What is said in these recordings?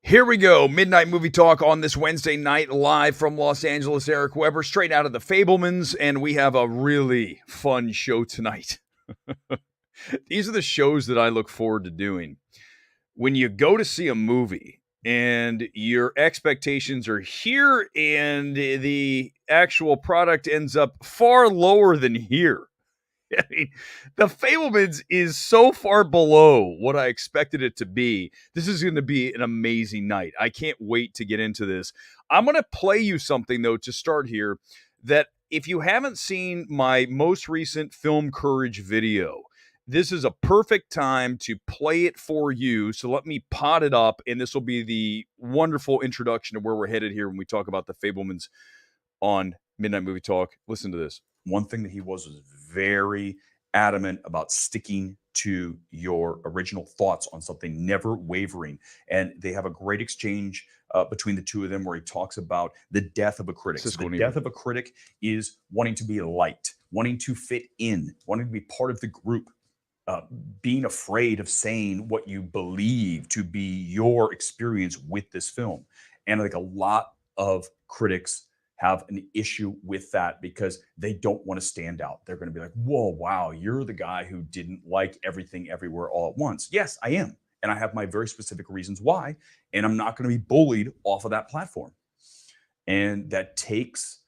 Here we go. Midnight Movie Talk on this Wednesday night, live from Los Angeles. Eric Weber, straight out of the Fabelmans, and we have a really fun show tonight. These are the shows that I look forward to doing. When you go to see a movie and your expectations are here and the actual product ends up far lower than here. I mean, the Fablemans is so far below what I expected it to be. This is going to be an amazing night. I can't wait to get into this. I'm going to play you something, though, to start here, that if you haven't seen my most recent Film Courage video, this is a perfect time to play it for you. So let me pot it up, and this will be the wonderful introduction to where we're headed here when we talk about the Fablemans on Midnight Movie Talk. Listen to this. One thing that he was very adamant about sticking to your original thoughts on something, never wavering. And they have a great exchange between the two of them where he talks about the death of a critic. So the death of a critic is wanting to be liked, wanting to fit in, wanting to be part of the group, being afraid of saying what you believe to be your experience with this film. And like a lot of critics have an issue with that because they don't want to stand out. They're going to be like, whoa, wow, you're the guy who didn't like everything everywhere all at once. Yes, I am. And I have my very specific reasons why. And I'm not going to be bullied off of that platform. And that takes,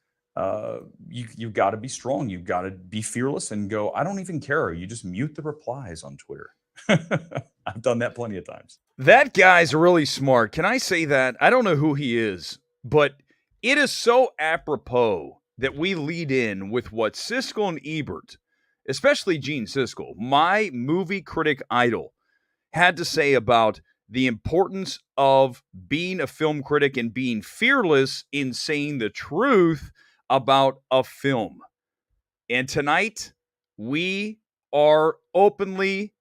you've got to be strong. You've got to be fearless and go, I don't even care. You just mute the replies on Twitter. I've done that plenty of times. That guy's really smart. Can I say that? I don't know who he is, but it is so apropos that we lead in with what Siskel and Ebert, especially Gene Siskel, my movie critic idol, had to say about the importance of being a film critic and being fearless in saying the truth about a film. And tonight, we are openly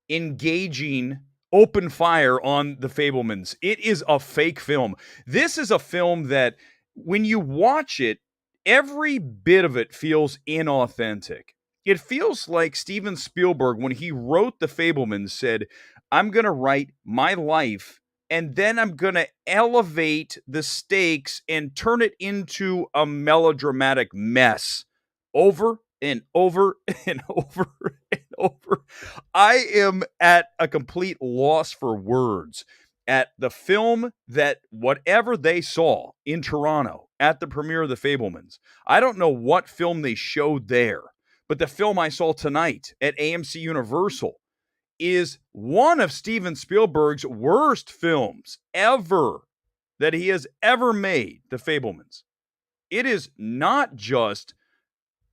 engaging open fire on the Fablemans. It is a fake film. This is a film that when you watch it, every bit of it feels inauthentic. It feels like Steven Spielberg, when he wrote The Fablemans, said, I'm going to write my life, and then I'm going to elevate the stakes and turn it into a melodramatic mess over and over and over and over. I am at a complete loss for words at the film that whatever they saw in Toronto at the premiere of The Fablemans. I don't know what film they showed there, but the film I saw tonight at AMC Universal is one of Steven Spielberg's worst films ever that he has ever made, The Fablemans. It is not just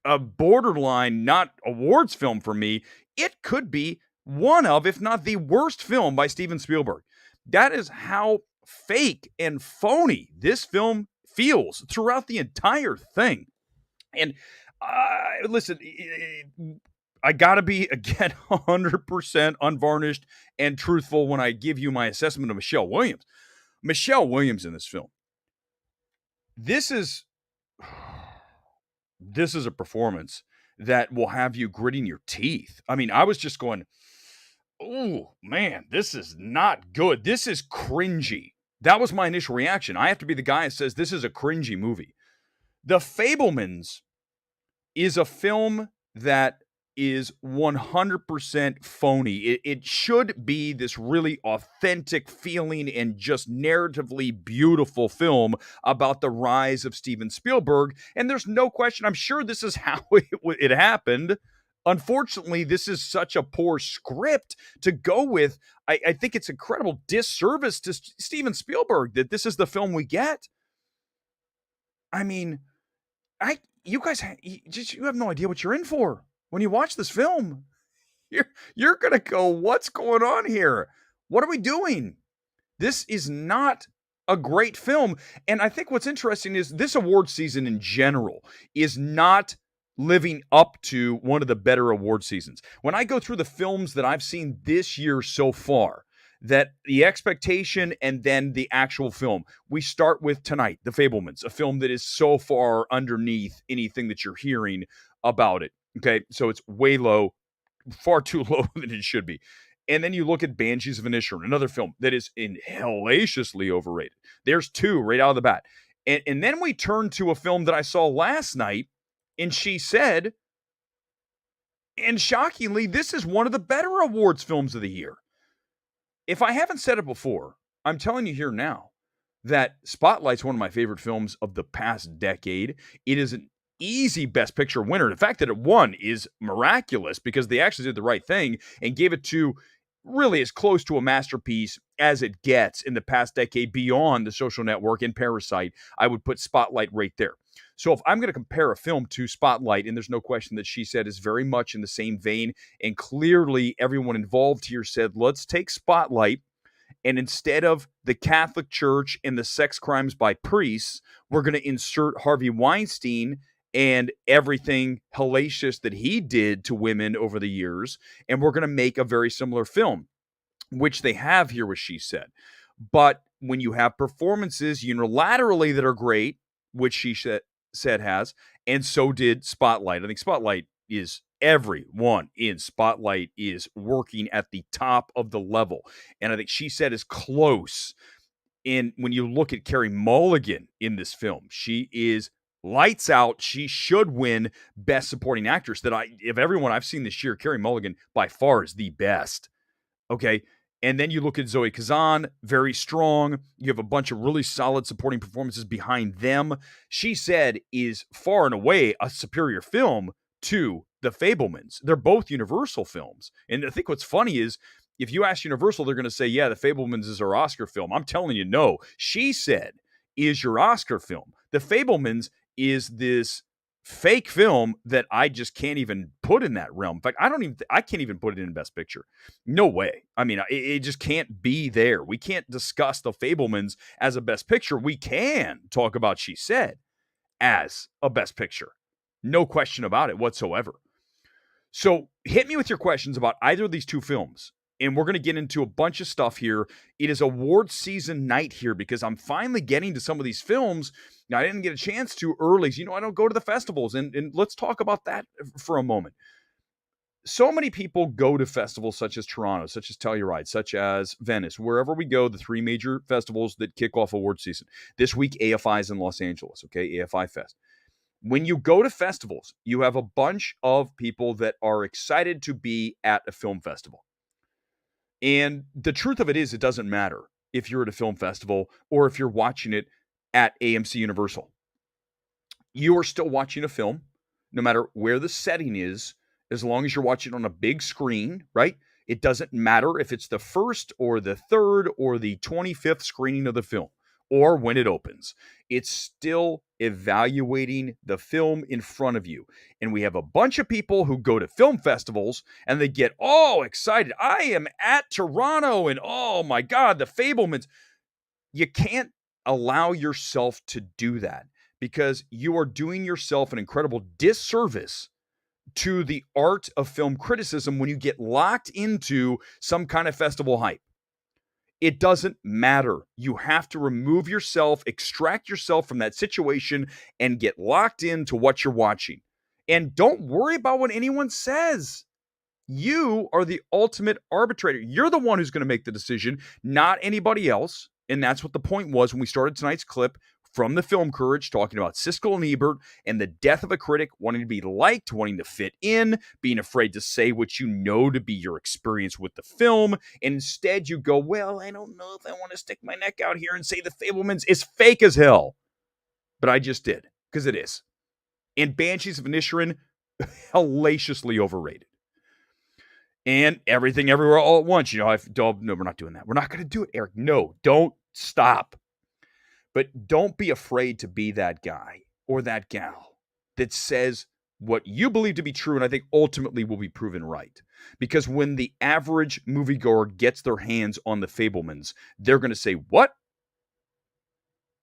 a borderline, not awards film for me. It could be one of, if not the worst film by Steven Spielberg. That is how fake and phony this film feels throughout the entire thing. And listen, I got to be, again, 100% unvarnished and truthful when I give you my assessment of Michelle Williams. Michelle Williams in this film. This is a performance that will have you gritting your teeth. I mean, I was just going, oh, man, this is not good. This is cringy. That was my initial reaction. I have to be the guy that says this is a cringy movie. The Fablemans is a film that is 100% phony. It should be this really authentic feeling and just narratively beautiful film about the rise of Steven Spielberg. And there's no question, I'm sure this is how it happened. Unfortunately, this is such a poor script to go with. I think it's incredible disservice to Steven Spielberg that this is the film we get. I mean, you guys, you have no idea what you're in for. When you watch this film, you're going to go, what's going on here? What are we doing? This is not a great film. And I think what's interesting is this award season in general is not living up to one of the better award seasons. When I go through the films that I've seen this year so far, that the expectation and then the actual film, we start with tonight, The Fablemans, a film that is so far underneath anything that you're hearing about it. Okay, so it's way low, far too low than it should be. And then you look at Banshees of Inisherin, another film that is hellaciously overrated. There's two right out of the bat. And then we turn to a film that I saw last night, and She Said, and shockingly, this is one of the better awards films of the year. If I haven't said it before, I'm telling you here now that Spotlight's one of my favorite films of the past decade. It is an easy Best Picture winner. The fact that it won is miraculous because they actually did the right thing and gave it to really as close to a masterpiece as it gets in the past decade beyond The Social Network and Parasite. I would put Spotlight right there. So if I'm going to compare a film to Spotlight, and there's no question that She Said is very much in the same vein, and clearly everyone involved here said, let's take Spotlight, and instead of the Catholic Church and the sex crimes by priests, we're going to insert Harvey Weinstein and everything hellacious that he did to women over the years, and we're going to make a very similar film, which they have here with She Said. But when you have performances unilaterally that are great, which She Said has, and so did Spotlight. I think Spotlight is everyone in Spotlight is working at the top of the level. And I think She Said is close. And when you look at Carey Mulligan in this film, she is lights out. She should win Best Supporting Actress. Of everyone I've seen this year, Carey Mulligan by far is the best. Okay. And then you look at Zoe Kazan, very strong. You have a bunch of really solid supporting performances behind them. She Said is far and away a superior film to The Fabelmans. They're both Universal films. And I think what's funny is if you ask Universal, they're going to say, yeah, The Fabelmans is our Oscar film. I'm telling you, no. She Said is your Oscar film. The Fabelmans is this fake film that I just can't even put in that realm. In fact, I can't even put it in Best Picture. No way. I mean, it just can't be there. We can't discuss The Fabelmans as a Best Picture. We can talk about She Said as a Best Picture. No question about it whatsoever. So hit me with your questions about either of these two films. And we're going to get into a bunch of stuff here. It is award season night here because I'm finally getting to some of these films. Now, I didn't get a chance to early. You know, I don't go to the festivals. And let's talk about that for a moment. So many people go to festivals such as Toronto, such as Telluride, such as Venice, wherever we go, the three major festivals that kick off award season. This week, AFI is in Los Angeles, okay? AFI Fest. When you go to festivals, you have a bunch of people that are excited to be at a film festival. And the truth of it is, it doesn't matter if you're at a film festival or if you're watching it at AMC Universal. You are still watching a film, no matter where the setting is, as long as you're watching on a big screen, right? It doesn't matter if it's the first or the third or the 25th screening of the film or when it opens. It's still evaluating the film in front of you. And we have a bunch of people who go to film festivals and they get all excited. I am at Toronto and oh my God, The Fabelmans. You can't allow yourself to do that because you are doing yourself an incredible disservice to the art of film criticism when you get locked into some kind of festival hype. It doesn't matter. You have to remove yourself, extract yourself from that situation, and get locked into what you're watching. And don't worry about what anyone says. You are the ultimate arbitrator. You're the one who's going to make the decision, not anybody else. And that's what the point was when we started tonight's clip from the Film Courage, talking about Siskel and Ebert and the death of a critic, wanting to be liked, wanting to fit in, being afraid to say what you know to be your experience with the film. And instead you go, well, I don't know if I want to stick my neck out here and say The Fabelmans is fake as hell. But I just did, because it is. And Banshees of Inisherin, hellaciously overrated. And Everything Everywhere All at Once. No, we're not doing that. We're not going to do it, Eric. No, don't stop. But don't be afraid to be that guy or that gal that says what you believe to be true and I think ultimately will be proven right. Because when the average moviegoer gets their hands on The Fabelmans, they're going to say, what?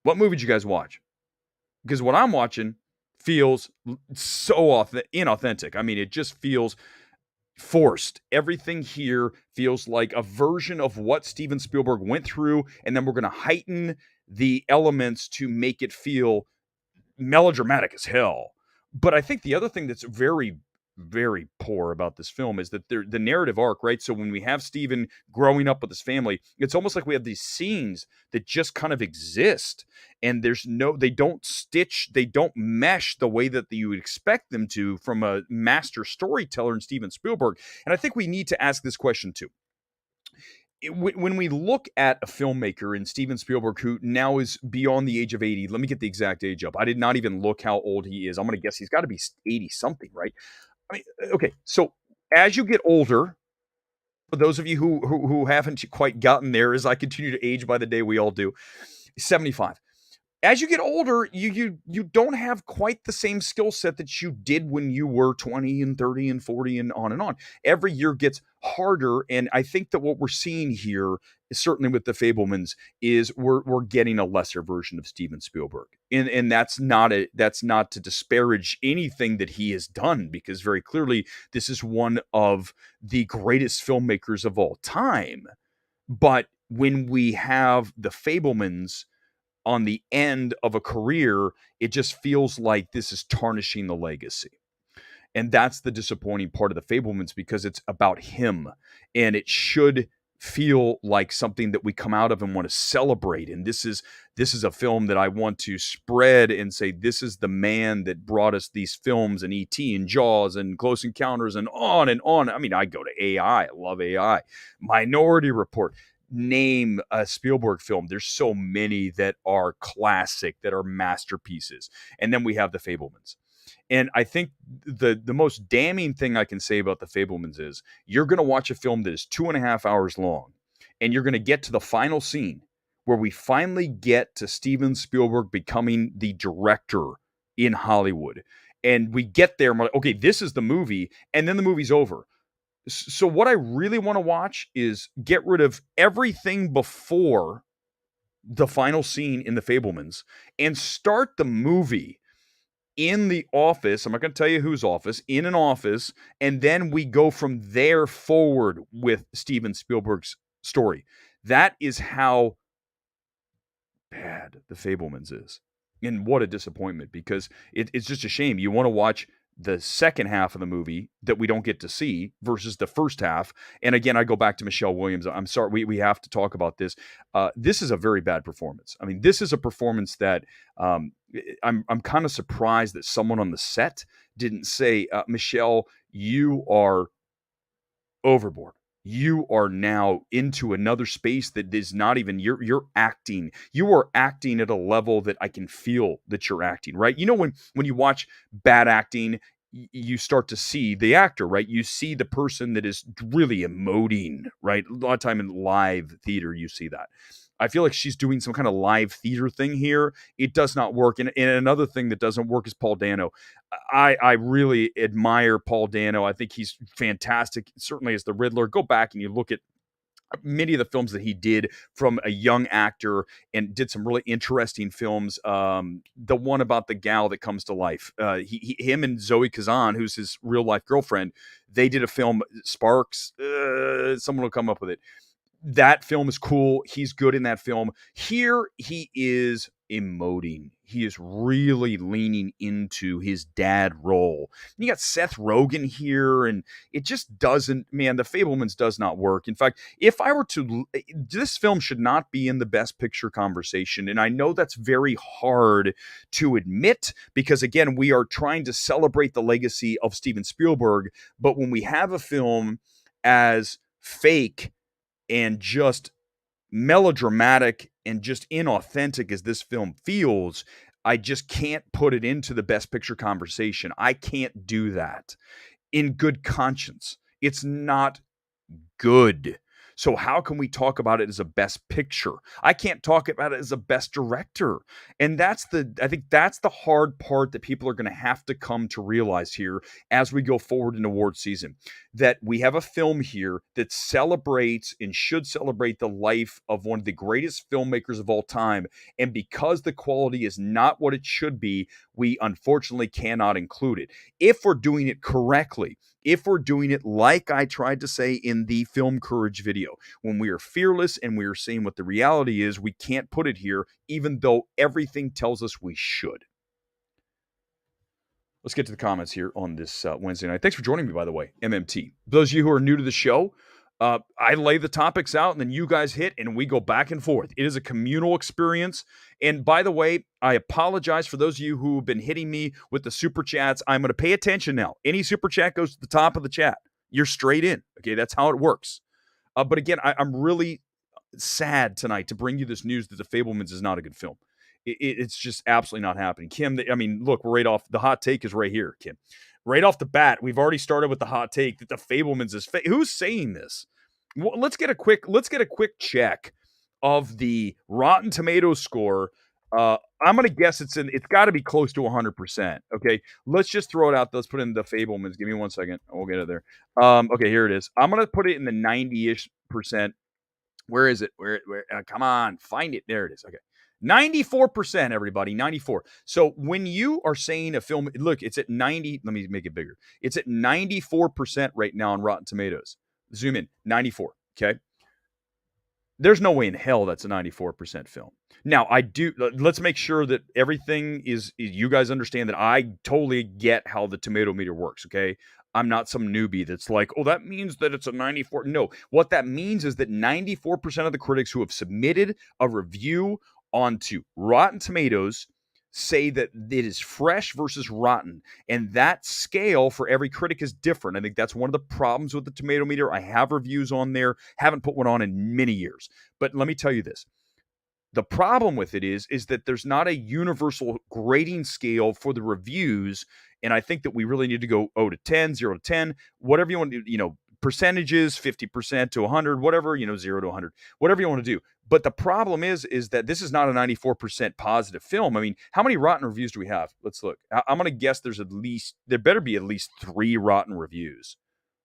What movie did you guys watch? Because what I'm watching feels so inauthentic. I mean, it just feels forced. Everything here feels like a version of what Steven Spielberg went through, and then we're going to heighten the elements to make it feel melodramatic as hell. But I think the other thing that's very very poor about this film is that the narrative arc, right? So when we have Steven growing up with his family, it's almost like we have these scenes that just kind of exist, and they don't stitch, they don't mesh the way that you would expect them to from a master storyteller in Steven Spielberg. And I think we need to ask this question too. When we look at a filmmaker in Steven Spielberg, who now is beyond the age of 80, let me get the exact age up. I did not even look how old he is. I'm going to guess he's got to be 80 something, right? I mean, okay, so as you get older, for those of you who haven't quite gotten there, as I continue to age by the day, we all do, 75. As you get older, you don't have quite the same skill set that you did when you were 20 and 30 and 40 and on and on. Every year gets harder, and I think that what we're seeing here, certainly with the Fablemans, is we're getting a lesser version of Steven Spielberg. And that's not to disparage anything that he has done, because very clearly this is one of the greatest filmmakers of all time. But when we have the Fablemans on the end of a career, it just feels like this is tarnishing the legacy. And that's the disappointing part of the Fablemans, because it's about him, and it should feel like something that we come out of and want to celebrate. And this is a film that I want to spread and say, this is the man that brought us these films, and E.T. and Jaws and Close Encounters and on and on. I mean, I go to AI. I love AI. Minority Report. Name a Spielberg film. There's so many that are classic, that are masterpieces. And then we have the Fablemans. And I think the most damning thing I can say about the Fablemans is, you're going to watch a film that is 2.5 hours long, and you're going to get to the final scene where we finally get to Steven Spielberg becoming the director in Hollywood. And we get there and we're like, okay, this is the movie. And then the movie's over. So what I really want to watch is get rid of everything before the final scene in the Fablemans and start the movie in the office. I'm not going to tell you whose office, in an office. And then we go from there forward with Steven Spielberg's story. That is how bad the Fablemans is. And what a disappointment, because it's just a shame. You want to watch the second half of the movie that we don't get to see versus the first half. And again, I go back to Michelle Williams. I'm sorry, we have to talk about this. This is a very bad performance. I mean, this is a performance that I'm kind of surprised that someone on the set didn't say, Michelle, you are overboard. You are now into another space that is not even, you're acting. You are acting at a level that I can feel that you're acting, right? You know, when you watch bad acting, you start to see the actor, right? You see the person that is really emoting, right? A lot of time in live theater, you see that. I feel like she's doing some kind of live theater thing here. It does not work. And another thing that doesn't work is Paul Dano. I really admire Paul Dano. I think he's fantastic, certainly as the Riddler. Go back and you look at many of the films that he did from a young actor, and did some really interesting films. The one about the gal that comes to life, him and Zoe Kazan, who's his real life girlfriend, they did a film, Sparks. Someone will come up with it. That film is cool. He's good in that film. Here, he is emoting. He is really leaning into his dad role. And you got Seth Rogen here, and it just doesn't, man, the Fablemans does not work. In fact, if I were to, this film should not be in the Best Picture conversation. And I know that's very hard to admit, because again, we are trying to celebrate the legacy of Steven Spielberg. But when we have a film as fake and just melodramatic and just inauthentic as this film feels, I just can't put it into the Best Picture conversation. I can't do that in good conscience. It's not good. So how can we talk about it as a Best Picture? I can't talk about it as a Best Director. And I think that's the hard part that people are going to have to come to realize here as we go forward in award season, that we have a film here that celebrates and should celebrate the life of one of the greatest filmmakers of all time. And because the quality is not what it should be, we unfortunately cannot include it. If we're doing it correctly, if we're doing it like I tried to say in the Film Courage video, when we are fearless and we are saying what the reality is, we can't put it here, even though everything tells us we should. Let's get to the comments here on this Wednesday night. Thanks for joining me, by the way, MMT. Those of you who are new to the show, I lay the topics out and then you guys hit and we go back and forth. It is a communal experience. And by the way, I apologize for those of you who have been hitting me with the super chats. I'm going to pay attention now. Any super chat goes to the top of the chat. You're straight in. Okay, that's how it works. But again, I'm really sad tonight to bring you this news that The Fabelmans is not a good film. It's just absolutely not happening. Kim, I mean, look, we're right off. The hot take is right here, Kim. Right off the bat, we've already started with the hot take that The Fabelmans is fake. Who's saying this? Well, let's get a quick check of the Rotten Tomatoes score. I'm gonna guess it's got to be close to 100%. Okay, let's just throw it out. Let's put in The Fabelmans. Give me 1 second. We'll get it there. Okay, here it is. I'm gonna put it in the 90-ish percent. Where is it? Where come on, find it. There it is. Okay. 94%, everybody. 94. So when you are saying a film, look, it's at 90. Let me make it bigger. It's at 94% right now on Rotten Tomatoes. Zoom in. 94. Okay. There's no way in hell that's a 94% film. Now, let's make sure that everything is you guys understand that I totally get how the tomato meter works, okay? I'm not some newbie that's like, oh, that means that it's a 94. No, what that means is that 94% of the critics who have submitted a review onto Rotten Tomatoes say that it is fresh versus rotten. And that scale for every critic is different. I think that's one of the problems with the tomato meter. I have reviews on there, haven't put one on in many years. But let me tell you this. The problem with it is that there's not a universal grading scale for the reviews. And I think that we really need to go 0 to 10, 0 to 10, whatever you want to do, percentages, 50% to 100, whatever, 0 to 100, whatever you want to do. But the problem is that this is not a 94% positive film. I mean, how many rotten reviews do we have? Let's look. I'm going to guess there better be at least 3 rotten reviews.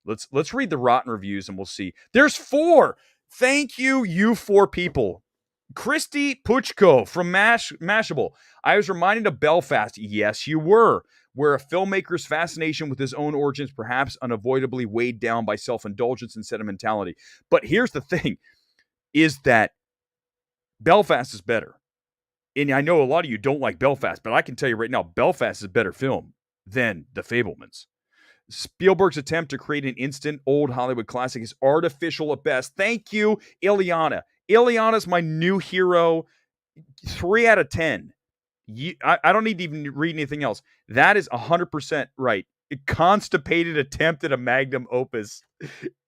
Let's read the rotten reviews and we'll see. There's 4. Thank you 4 people. Christy Puchko from Mashable. I was reminded of Belfast. Yes, you were. Where a filmmaker's fascination with his own origins perhaps unavoidably weighed down by self-indulgence and sentimentality. But here's the thing, is that Belfast is better. And I know a lot of you don't like Belfast, but I can tell you right now, Belfast is a better film than The Fabelmans. Spielberg's attempt to create an instant old Hollywood classic is artificial at best. Thank you, Ileana. Ileana's my new hero. 3 out of 10. I don't need to even read anything else. That is 100% right. A constipated attempt at a magnum opus.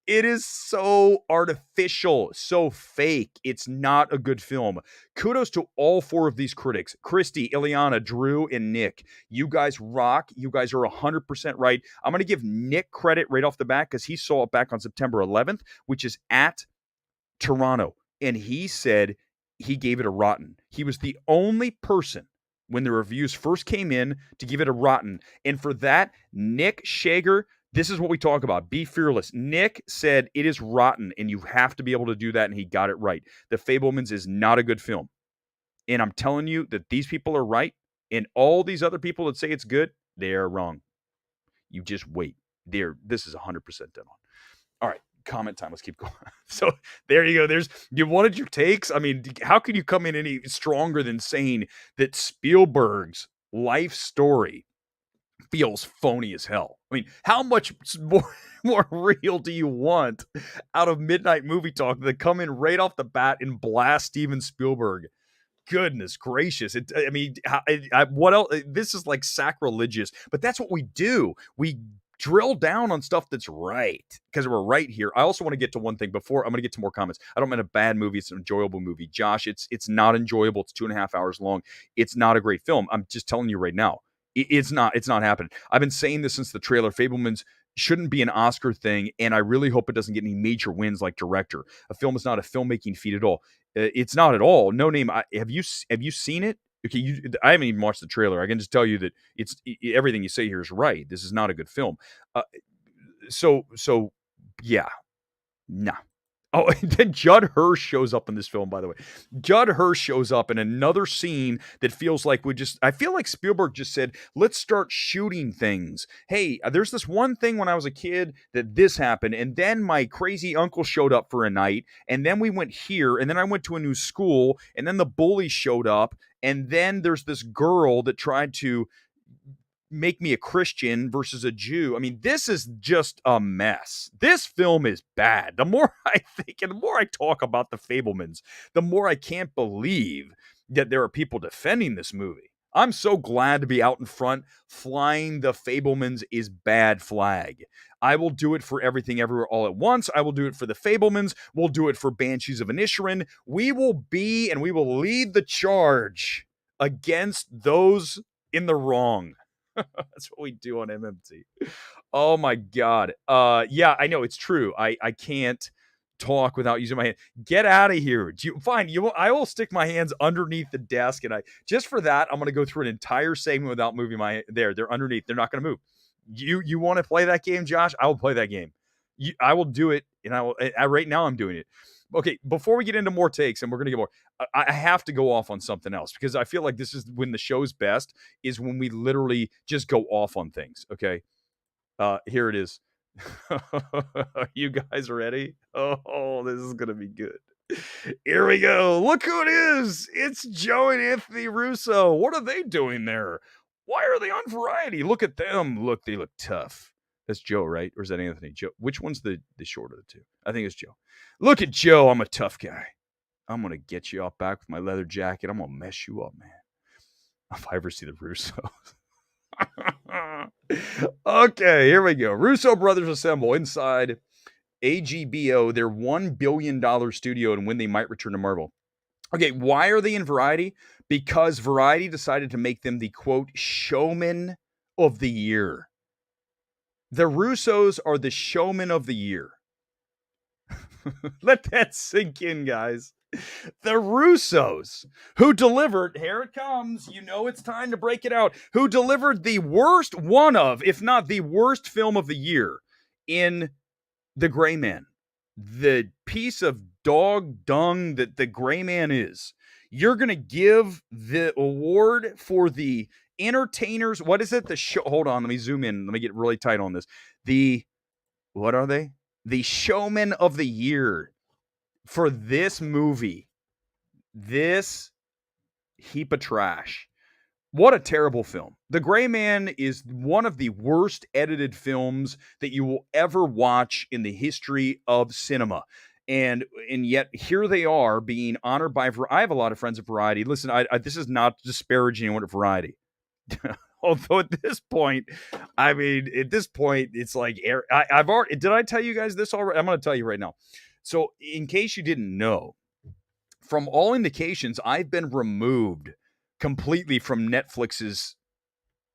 It is so artificial, so fake. It's not a good film. Kudos to all 4 of these critics. Christy, Ileana, Drew, and Nick. You guys rock. You guys are 100% right. I'm going to give Nick credit right off the bat because he saw it back on September 11th, which is at Toronto. And he said he gave it a rotten. He was the only person when the reviews first came in to give it a rotten. And for that, Nick Shager, this is what we talk about. Be fearless. Nick said it is rotten, and you have to be able to do that, and he got it right. The Fabelmans is not a good film. And I'm telling you that these people are right, and all these other people that say it's good, they are wrong. You just wait. This is 100% dead on. All right. Comment time. Let's keep going. So there you go. You wanted your takes. I mean, how can you come in any stronger than saying that Spielberg's life story feels phony as hell? I mean, how much more real do you want out of Midnight Movie Talk than come in right off the bat and blast Steven Spielberg? Goodness gracious. What else? This is like sacrilegious, but that's what we do. We drill down on stuff that's right because we're right here. I also want to get to one thing before I'm going to get to more comments. I don't mean a bad movie. It's an enjoyable movie. Josh, it's not enjoyable. It's 2.5 hours long. It's not a great film. I'm just telling you right now. It's not happening. I've been saying this since the trailer. Fabelmans shouldn't be an Oscar thing, and I really hope it doesn't get any major wins like director. A film is not a filmmaking feat at all. It's not at all. No Name. Have you seen it? Okay, I haven't even watched the trailer. I can just tell you that everything you say here is right. This is not a good film. So yeah, nah. Oh, and then Judd Hirsch shows up in this film, by the way. Judd Hirsch shows up in another scene that feels like I feel like Spielberg just said, let's start shooting things. Hey, there's this one thing when I was a kid that this happened, and then my crazy uncle showed up for a night, and then we went here, and then I went to a new school, and then the bully showed up, and then there's this girl that tried to make me a Christian versus a Jew. I mean, this is just a mess. This film is bad. The more I think and the more I talk about the Fabelmans, the more I can't believe that there are people defending this movie. I'm so glad to be out in front flying the Fabelmans is bad flag. I will do it for Everything Everywhere All at Once. I will do it for the Fabelmans. We'll do it for Banshees of Inisherin. We will be and we will lead the charge against those in the wrong. That's what we do on MMT. Oh my God. Yeah, I know it's true. I can't talk without using my hand. Get out of here. Fine. I will stick my hands underneath the desk, and just for that, I'm going to go through an entire segment without moving they're underneath. They're not going to move. You want to play that game, Josh? I will play that game. I will do it, and right now I'm doing it. Okay, before we get into more takes, and we're going to get more, I have to go off on something else because I feel like this is when the show's best is when we literally just go off on things. Okay, here it is. Are you guys ready? Oh, this is going to be good. Here we go. Look who it is. It's Joe and Anthony Russo. What are they doing there? Why are they on Variety? Look at them. Look, they look tough. That's Joe, right? Or is that Anthony? Joe. Which one's the short of the two? I think it's Joe. Look at Joe. I'm a tough guy. I'm going to get you off back with my leather jacket. I'm going to mess you up, man. If I ever see the Russos. Okay, here we go. Russo brothers assemble inside AGBO, their $1 billion studio, and when they might return to Marvel. Okay, why are they in Variety? Because Variety decided to make them the, quote, showman of the year. The Russos are the showman of the year. Let that sink in, guys. The Russos, who delivered, here it comes, you know it's time to break it out, who delivered the worst, one of, if not the worst film of the year in The Gray Man. The piece of dog dung that The Gray Man is. You're going to give the award for the entertainers. What is it? The show. Hold on. Let me zoom in. Let me get really tight on this. What are they? The showman of the year for this movie. This heap of trash. What a terrible film. The Gray Man is one of the worst edited films that you will ever watch in the history of cinema. And yet here they are being honored by I have a lot of friends at Variety. Listen, this is not disparaging anyone at Variety. Although at this point, it's like I've already. Did I tell you guys this already? I'm going to tell you right now. So in case you didn't know, from all indications, I've been removed completely from Netflix's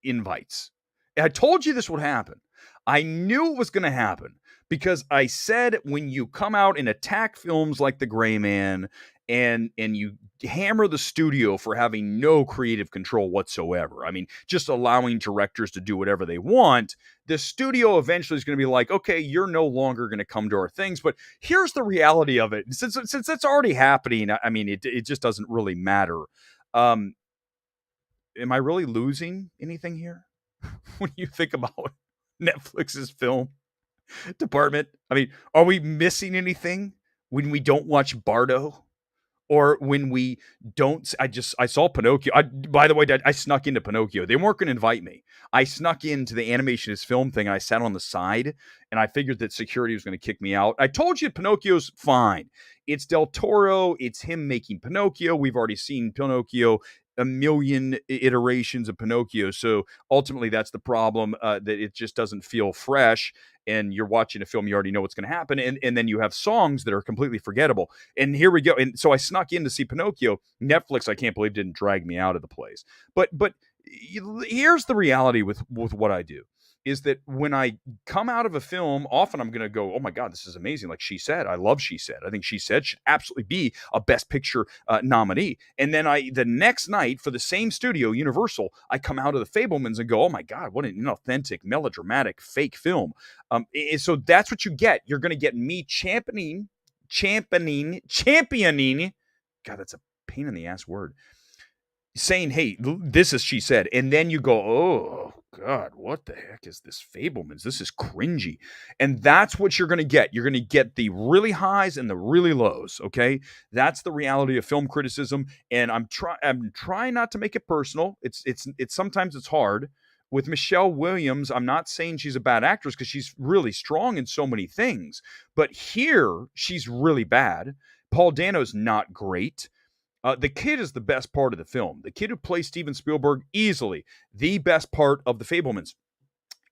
invites. I told you this would happen. I knew it was going to happen because I said when you come out and attack films like The Gray Man and you hammer the studio for having no creative control whatsoever, I mean, just allowing directors to do whatever they want, the studio eventually is going to be like, okay, you're no longer going to come to our things. But here's the reality of it. Since that's already happening, I mean, it just doesn't really matter. Am I really losing anything here when you think about Netflix's film department? I mean, are we missing anything when we don't watch Bardo? Or when we don't, I saw Pinocchio. By the way, I snuck into Pinocchio. They weren't going to invite me. I snuck into the animation is film thing and I sat on the side and I figured that security was going to kick me out. I told you Pinocchio's fine. It's Del Toro. It's him making Pinocchio. We've already seen Pinocchio, a million iterations of Pinocchio. So ultimately that's the problem, that it just doesn't feel fresh. And you're watching a film, you already know what's going to happen. And then you have songs that are completely forgettable. And here we go. And so I snuck in to see Pinocchio. Netflix, I can't believe, didn't drag me out of the place. But here's the reality with what I do. Is that when I come out of a film, often I'm going to go, oh my God, this is amazing. Like She Said. I love She Said. I think She Said should absolutely be a Best Picture nominee. And then the next night for the same studio, Universal, I come out of the Fabelmans and go, oh my God, what an inauthentic, melodramatic, fake film. So that's what you get. You're going to get me championing. God, that's a pain in the ass word. Saying, hey, this is She Said. And then you go, oh, God, what the heck is this Fabelmans? This is cringy. And that's what you're going to get. You're going to get the really highs and the really lows, okay? That's the reality of film criticism. And I'm trying not to make it personal. It's sometimes it's hard With Michelle Williams, I'm not saying she's a bad actress because she's really strong in so many things. But here, she's really bad. Paul Dano's not great. The kid is the best part of the film. The kid who plays Steven Spielberg, easily the best part of The Fabelmans.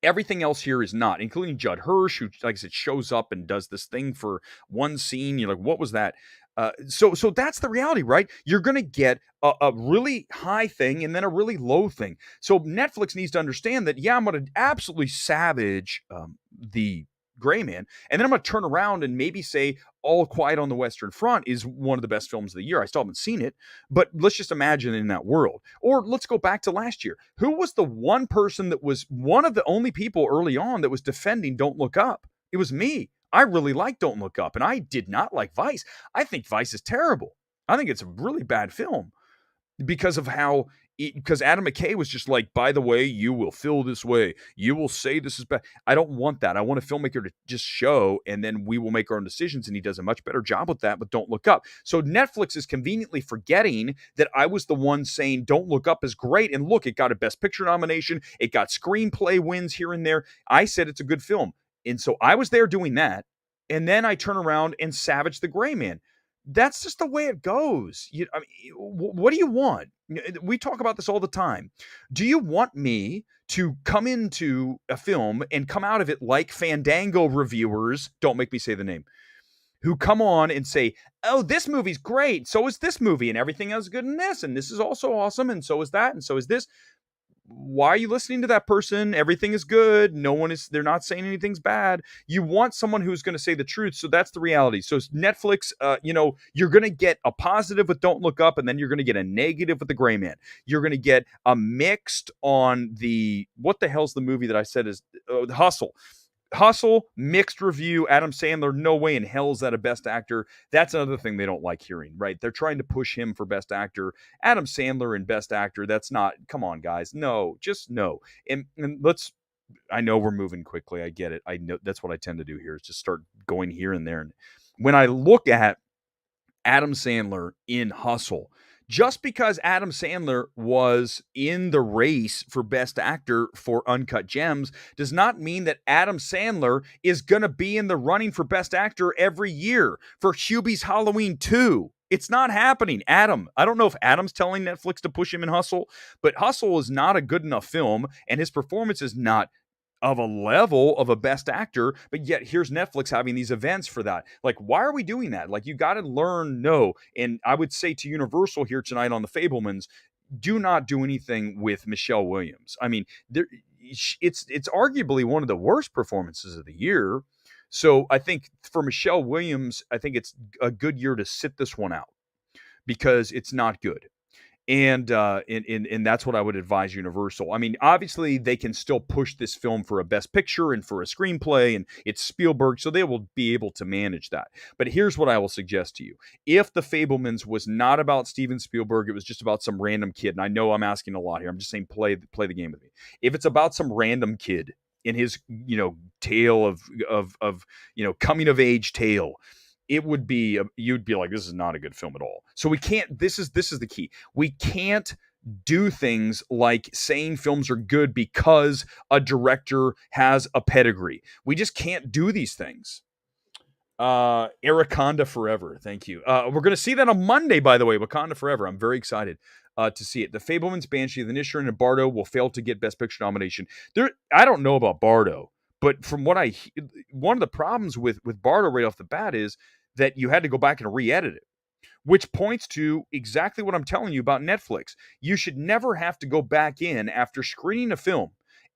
Everything else here is not, including Judd Hirsch, who, like I said, shows up and does this thing for one scene. You're like, what was that? So that's the reality, right? You're going to get a really high thing and then a really low thing. So Netflix needs to understand that, yeah, I'm going to absolutely savage the Gray Man, and then I'm going to turn around and maybe say All Quiet on the Western Front is one of the best films of the year. I still haven't seen it, but let's just imagine in that world. Or let's go back to last year. Who was the one person that was one of the only people early on that was defending Don't Look Up? It was me. I really like Don't Look Up, and I did not like Vice. I think Vice is terrible. I think it's a really bad film because of how, because Adam McKay was just like, by the way, you will feel this way. You will say this is bad. I don't want that. I want a filmmaker to just show, and then we will make our own decisions. And he does a much better job with that, but Don't Look Up. So Netflix is conveniently forgetting that I was the one saying Don't Look Up is great. And look, it got a Best Picture nomination. It got screenplay wins here and there. I said it's a good film. And so I was there doing that. And then I turn around and savage the Gray Man. That's just the way it goes. I mean, what do you want? We talk about this all the time. Do you want me to come into a film and come out of it like Fandango reviewers, don't make me say the name, who come on and say, oh, this movie's great, so is this movie, and everything else is good in this, and this is also awesome, and so is that, and so is this? Why are you listening to that person? Everything is good. They're not saying anything's bad. You want someone who's going to say the truth. So that's the reality. So Netflix, you're going to get a positive with Don't Look Up, and then you're going to get a negative with The Gray Man. You're going to get a mixed on what the hell's the movie that I said is Hustle. Hustle, mixed review. Adam Sandler, no way in hell is that a best actor. That's another thing they don't like hearing, right? They're trying to push him for best actor. Adam Sandler and best actor, that's not, come on, guys. No, just no. And I know we're moving quickly. I get it. I know that's what I tend to do here is just start going here and there. And when I look at Adam Sandler in Hustle, just because Adam Sandler was in the race for Best Actor for Uncut Gems does not mean that Adam Sandler is going to be in the running for Best Actor every year for Hubie's Halloween 2. It's not happening. Adam, I don't know if Adam's telling Netflix to push him in Hustle, but Hustle is not a good enough film, and his performance is not of a level of a best actor, but yet here's Netflix having these events for that. Like, why are we doing that? Like, you got to learn, no. And I would say to Universal here tonight on The Fabelmans, do not do anything with Michelle Williams. I mean, it's arguably one of the worst performances of the year. So I think for Michelle Williams, I think it's a good year to sit this one out because it's not good. And that's what I would advise Universal. I mean, obviously they can still push this film for a Best Picture and for a screenplay, and it's Spielberg, so they will be able to manage that. But here's what I will suggest to you. If The Fabelmans was not about Steven Spielberg, it was just about some random kid, and I know I'm asking a lot here. I'm just saying play the game with me. If it's about some random kid in his, tale of coming of age tale, it would be, you'd be like, this is not a good film at all. So we can't, this is the key. We can't do things like saying films are good because a director has a pedigree. We just can't do these things. Wakanda Forever. Thank you. We're going to see that on Monday, by the way, Wakanda Forever. I'm very excited to see it. The Fabelmans, Banshee of Inisherin, and Bardo will fail to get Best Picture nomination. I don't know about Bardo, but from what one of the problems with Bardo right off the bat is that you had to go back and re-edit it, which points to exactly what I'm telling you about Netflix. You should never have to go back in after screening a film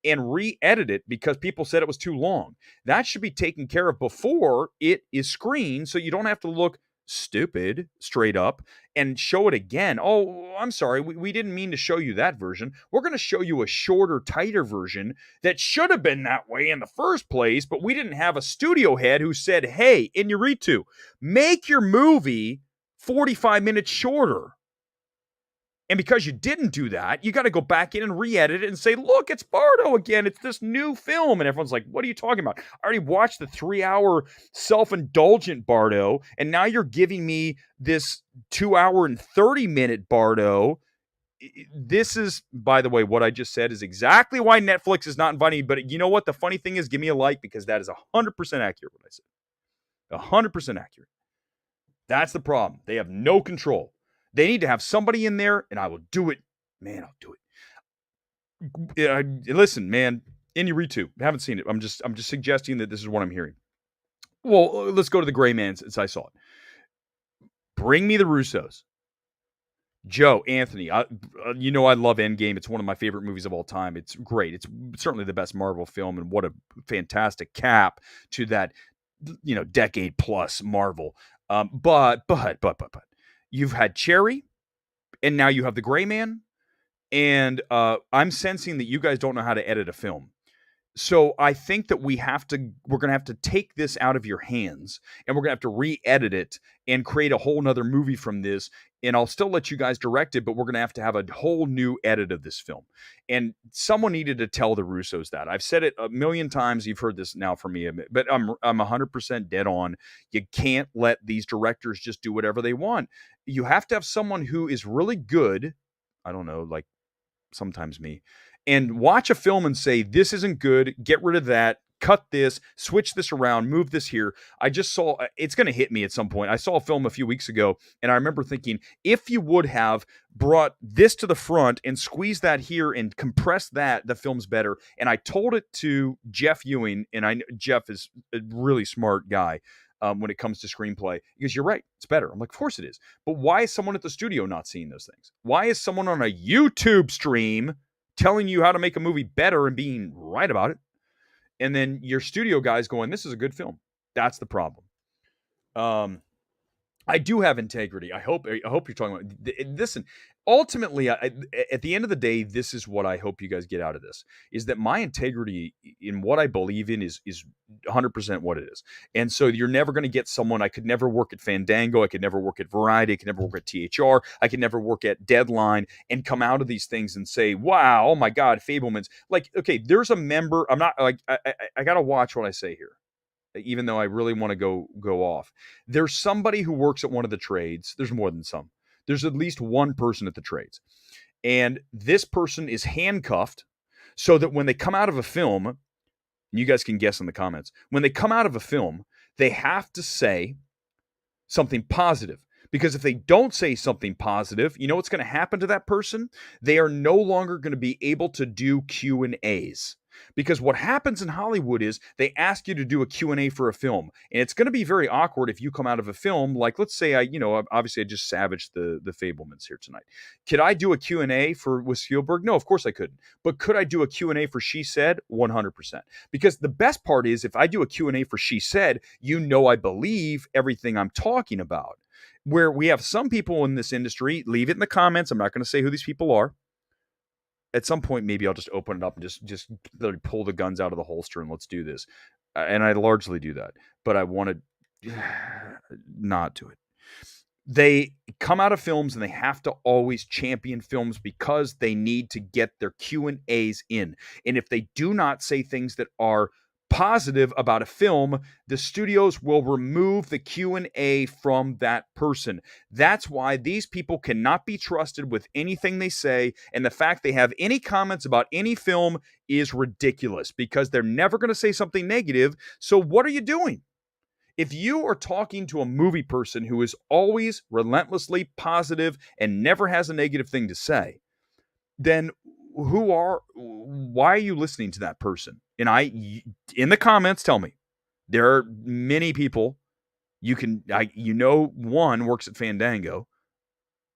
and re-edit it because people said it was too long. That should be taken care of before it is screened, so you don't have to look stupid straight up and show it again. Oh, I'm sorry, we didn't mean to show you that version. We're going to show you a shorter, tighter version that should have been that way in the first place, but we didn't have a studio head who said, hey, Inarritu, make your movie 45 minutes shorter. And because you didn't do that, you got to go back in and re-edit it and say, look, it's Bardo again. It's this new film. And everyone's like, what are you talking about? I already watched the 3-hour self-indulgent Bardo, and now you're giving me this 2-hour and 30-minute Bardo. this is, by the way, what I just said is exactly why Netflix is not inviting me. But you know what? The funny thing is, give me a like, because that is 100% accurate what I said. 100% accurate. That's the problem. They have no control. They need to have somebody in there, and I will do it. Man, I'll do it. Listen, man, Inarritu, haven't seen it. I'm just suggesting that this is what I'm hearing. Well, let's go to the Gray Man since I saw it. Bring me the Russos. Joe, Anthony, I love Endgame. It's one of my favorite movies of all time. It's great. It's certainly the best Marvel film, and what a fantastic cap to that, decade plus Marvel. But you've had Cherry, and now you have the Gray Man, and I'm sensing that you guys don't know how to edit a film. So I think that we're going to have to take this out of your hands, and we're going to have to re-edit it and create a whole nother movie from this. And I'll still let you guys direct it, but we're going to have a whole new edit of this film. And someone needed to tell the Russos that. I've said it a million times. You've heard this now from me, but I'm 100% dead on. You can't let these directors just do whatever they want. You have to have someone who is really good. I don't know, like sometimes me, and watch a film and say, this isn't good, get rid of that, cut this, switch this around, move this here. I just saw, it's going to hit me at some point. I saw a film a few weeks ago, and I remember thinking, if you would have brought this to the front and squeezed that here and compressed that, the film's better. And I told it to Jeff Ewing, and I know Jeff is a really smart guy when it comes to screenplay. He goes, you're right, it's better. I'm like, of course it is. But why is someone at the studio not seeing those things? Why is someone on a YouTube stream telling you how to make a movie better and being right about it, and then your studio guys going, this is a good film? That's the problem. I do have integrity. I hope you're talking about. Listen, ultimately, at the end of the day, this is what I hope you guys get out of this: is that my integrity in what I believe in is 100% what it is. And so you're never going to get someone. I could never work at Fandango. I could never work at Variety. I could never work at THR. I could never work at Deadline and come out of these things and say, wow, oh my God, Fabelmans. Like, okay, there's a member. I'm not like, I got to watch what I say here, even though I really want to go off. There's somebody who works at one of the trades. There's more than some. There's at least one person at the trades. And this person is handcuffed so that when they come out of a film, and you guys can guess in the comments, when they come out of a film, they have to say something positive. Because if they don't say something positive, you know what's going to happen to that person? They are no longer going to be able to do Q&As. Because what happens in Hollywood is they ask you to do a Q&A for a film. And it's going to be very awkward if you come out of a film. Like, let's say obviously I just savaged the Fabelmans here tonight. Could I do a Q&A with Spielberg? No, of course I couldn't. But could I do a Q&A for She Said? 100%. Because the best part is if I do a Q&A for She Said, I believe everything I'm talking about. Where we have some people in this industry, leave it in the comments. I'm not going to say who these people are. At some point, maybe I'll just open it up and just pull the guns out of the holster and let's do this. And I largely do that, but I want to not do it. They come out of films and they have to always champion films because they need to get their Q&As in. And if they do not say things that are positive about a film, the studios will remove the Q&A from that person. That's why these people cannot be trusted with anything they say, and the fact they have any comments about any film is ridiculous because they're never going to say something negative. So what are you doing? If you are talking to a movie person who is always relentlessly positive and never has a negative thing to say, then why are you listening to that person? And in the comments, tell me. There are many people. One works at Fandango.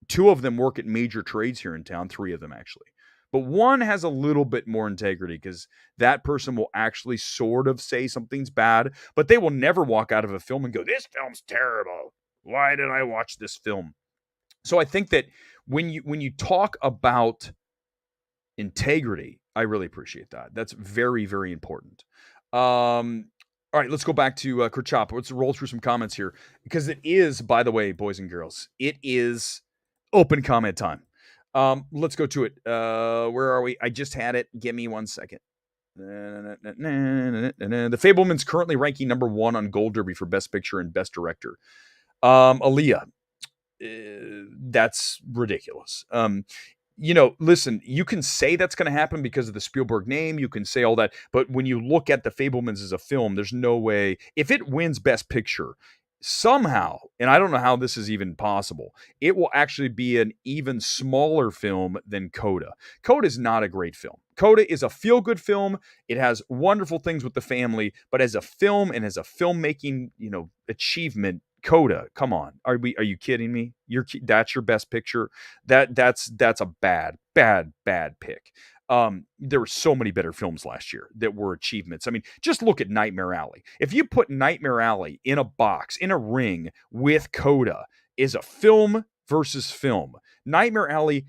2 of them work at major trades here in town. 3 of them actually. But one has a little bit more integrity because that person will actually sort of say something's bad, but they will never walk out of a film and go, this film's terrible. Why did I watch this film? So I think that when you talk about integrity, I really appreciate that. That's very, very important. All right, let's go back to Kerchop. Let's roll through some comments here because it is, by the way, boys and girls, it is open comment time. Let's go to it. Where are we? I just had it. Give me 1 second. The Fabelmans currently ranking number 1 on Gold Derby for Best Picture and Best Director. Aaliyah. That's ridiculous. Listen, you can say that's going to happen because of the Spielberg name. You can say all that. But when you look at The Fablemans as a film, there's no way. If it wins Best Picture, somehow, and I don't know how this is even possible, it will actually be an even smaller film than Coda. Coda is not a great film. Coda is a feel good film. It has wonderful things with the family, but as a film and as a filmmaking, achievement, Coda, come on. Are you kidding me? That's your best picture. That's a bad pick. There were so many better films last year that were achievements. I mean, just look at Nightmare Alley. If you put Nightmare Alley in a box, in a ring with Coda, is a film versus film. Nightmare Alley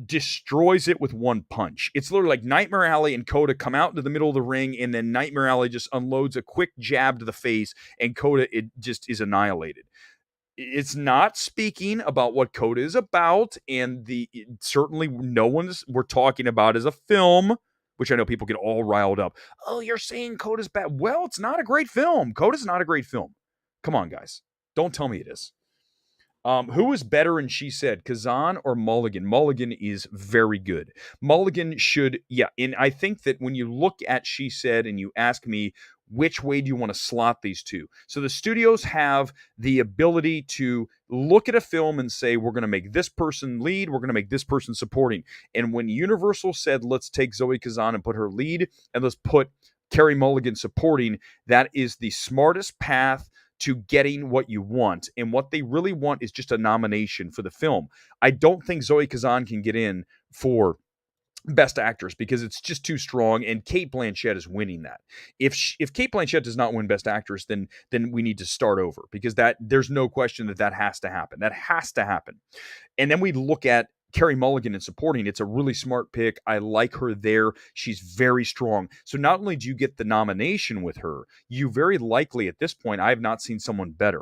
destroys it with one punch. It's literally like Nightmare Alley and Coda come out into the middle of the ring, and then Nightmare Alley just unloads a quick jab to the face, and Coda, it just is annihilated. It's not speaking about what Coda is about, and certainly no one's we're talking about as a film, which I know people get all riled up. Oh, you're saying Coda's bad. Well, it's not a great film. Coda's not a great film. Come on, guys. Don't tell me it is. Who is better in She Said, Kazan or Mulligan? Mulligan is very good. Mulligan should, yeah. And I think that when you look at She Said and you ask me, which way do you want to slot these two? So the studios have the ability to look at a film and say, we're going to make this person lead, we're going to make this person supporting. And when Universal said, let's take Zoe Kazan and put her lead, and let's put Carey Mulligan supporting, that is the smartest path to getting what you want. And what they really want is just a nomination for the film. I don't think Zoe Kazan can get in for Best Actress because it's just too strong, and Cate Blanchett is winning that. If Cate Blanchett does not win Best Actress, then we need to start over, because there's no question that has to happen. That has to happen. And then we look at Carey Mulligan in supporting. It's a really smart pick. I like her there. She's very strong. So not only do you get the nomination with her, you very likely at this point, I have not seen someone better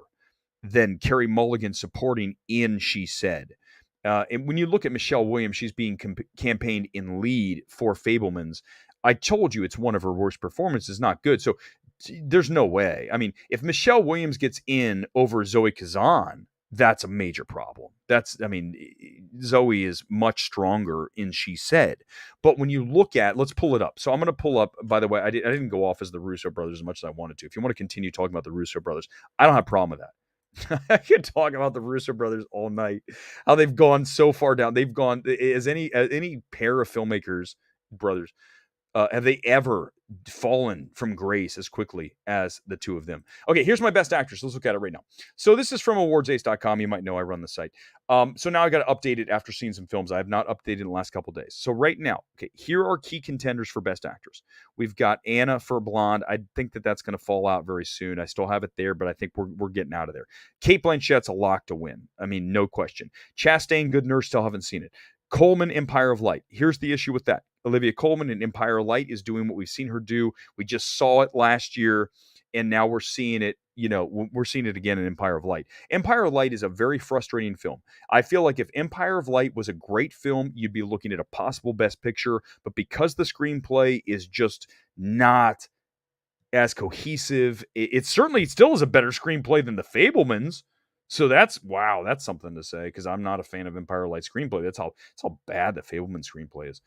than Carey Mulligan supporting in She Said. And when you look at Michelle Williams, she's being campaigned in lead for Fabelmans. I told you it's one of her worst performances, not good. So there's no way. I mean, if Michelle Williams gets in over Zoe Kazan, that's a major problem. Zoe is much stronger in She Said. But when you look at, let's pull it up. So I'm going to pull up, by the way, I didn't go off as the Russo brothers as much as I wanted to. If you want to continue talking about the Russo brothers, I don't have a problem with that. I can talk about the Russo brothers all night. How they've gone so far down. They've gone as any pair of filmmakers, brothers, have they ever fallen from grace as quickly as the two of them? Okay, here's my Best Actress. Let's look at it right now. So this is from awardsace.com. You might know I run the site. So now I got to update it after seeing some films I have not updated in the last couple days. So right now, okay, here are key contenders for Best Actress. We've got Anna for Blonde. I think that's going to fall out very soon. I still have it there, but I think we're getting out of there. Cate Blanchett's a lock to win. I mean, no question. Chastain, Good Nurse, still haven't seen it. Coleman, Empire of Light. Here's the issue with that. Olivia Colman in Empire of Light is doing what we've seen her do. We just saw it last year, and now we're seeing it, we're seeing it again in Empire of Light. Empire of Light is a very frustrating film. I feel like if Empire of Light was a great film, you'd be looking at a possible Best Picture, but because the screenplay is just not as cohesive, it certainly still is a better screenplay than The Fabelmans. So that's something to say, because I'm not a fan of Empire of Light screenplay. That's how bad the Fabelman screenplay is.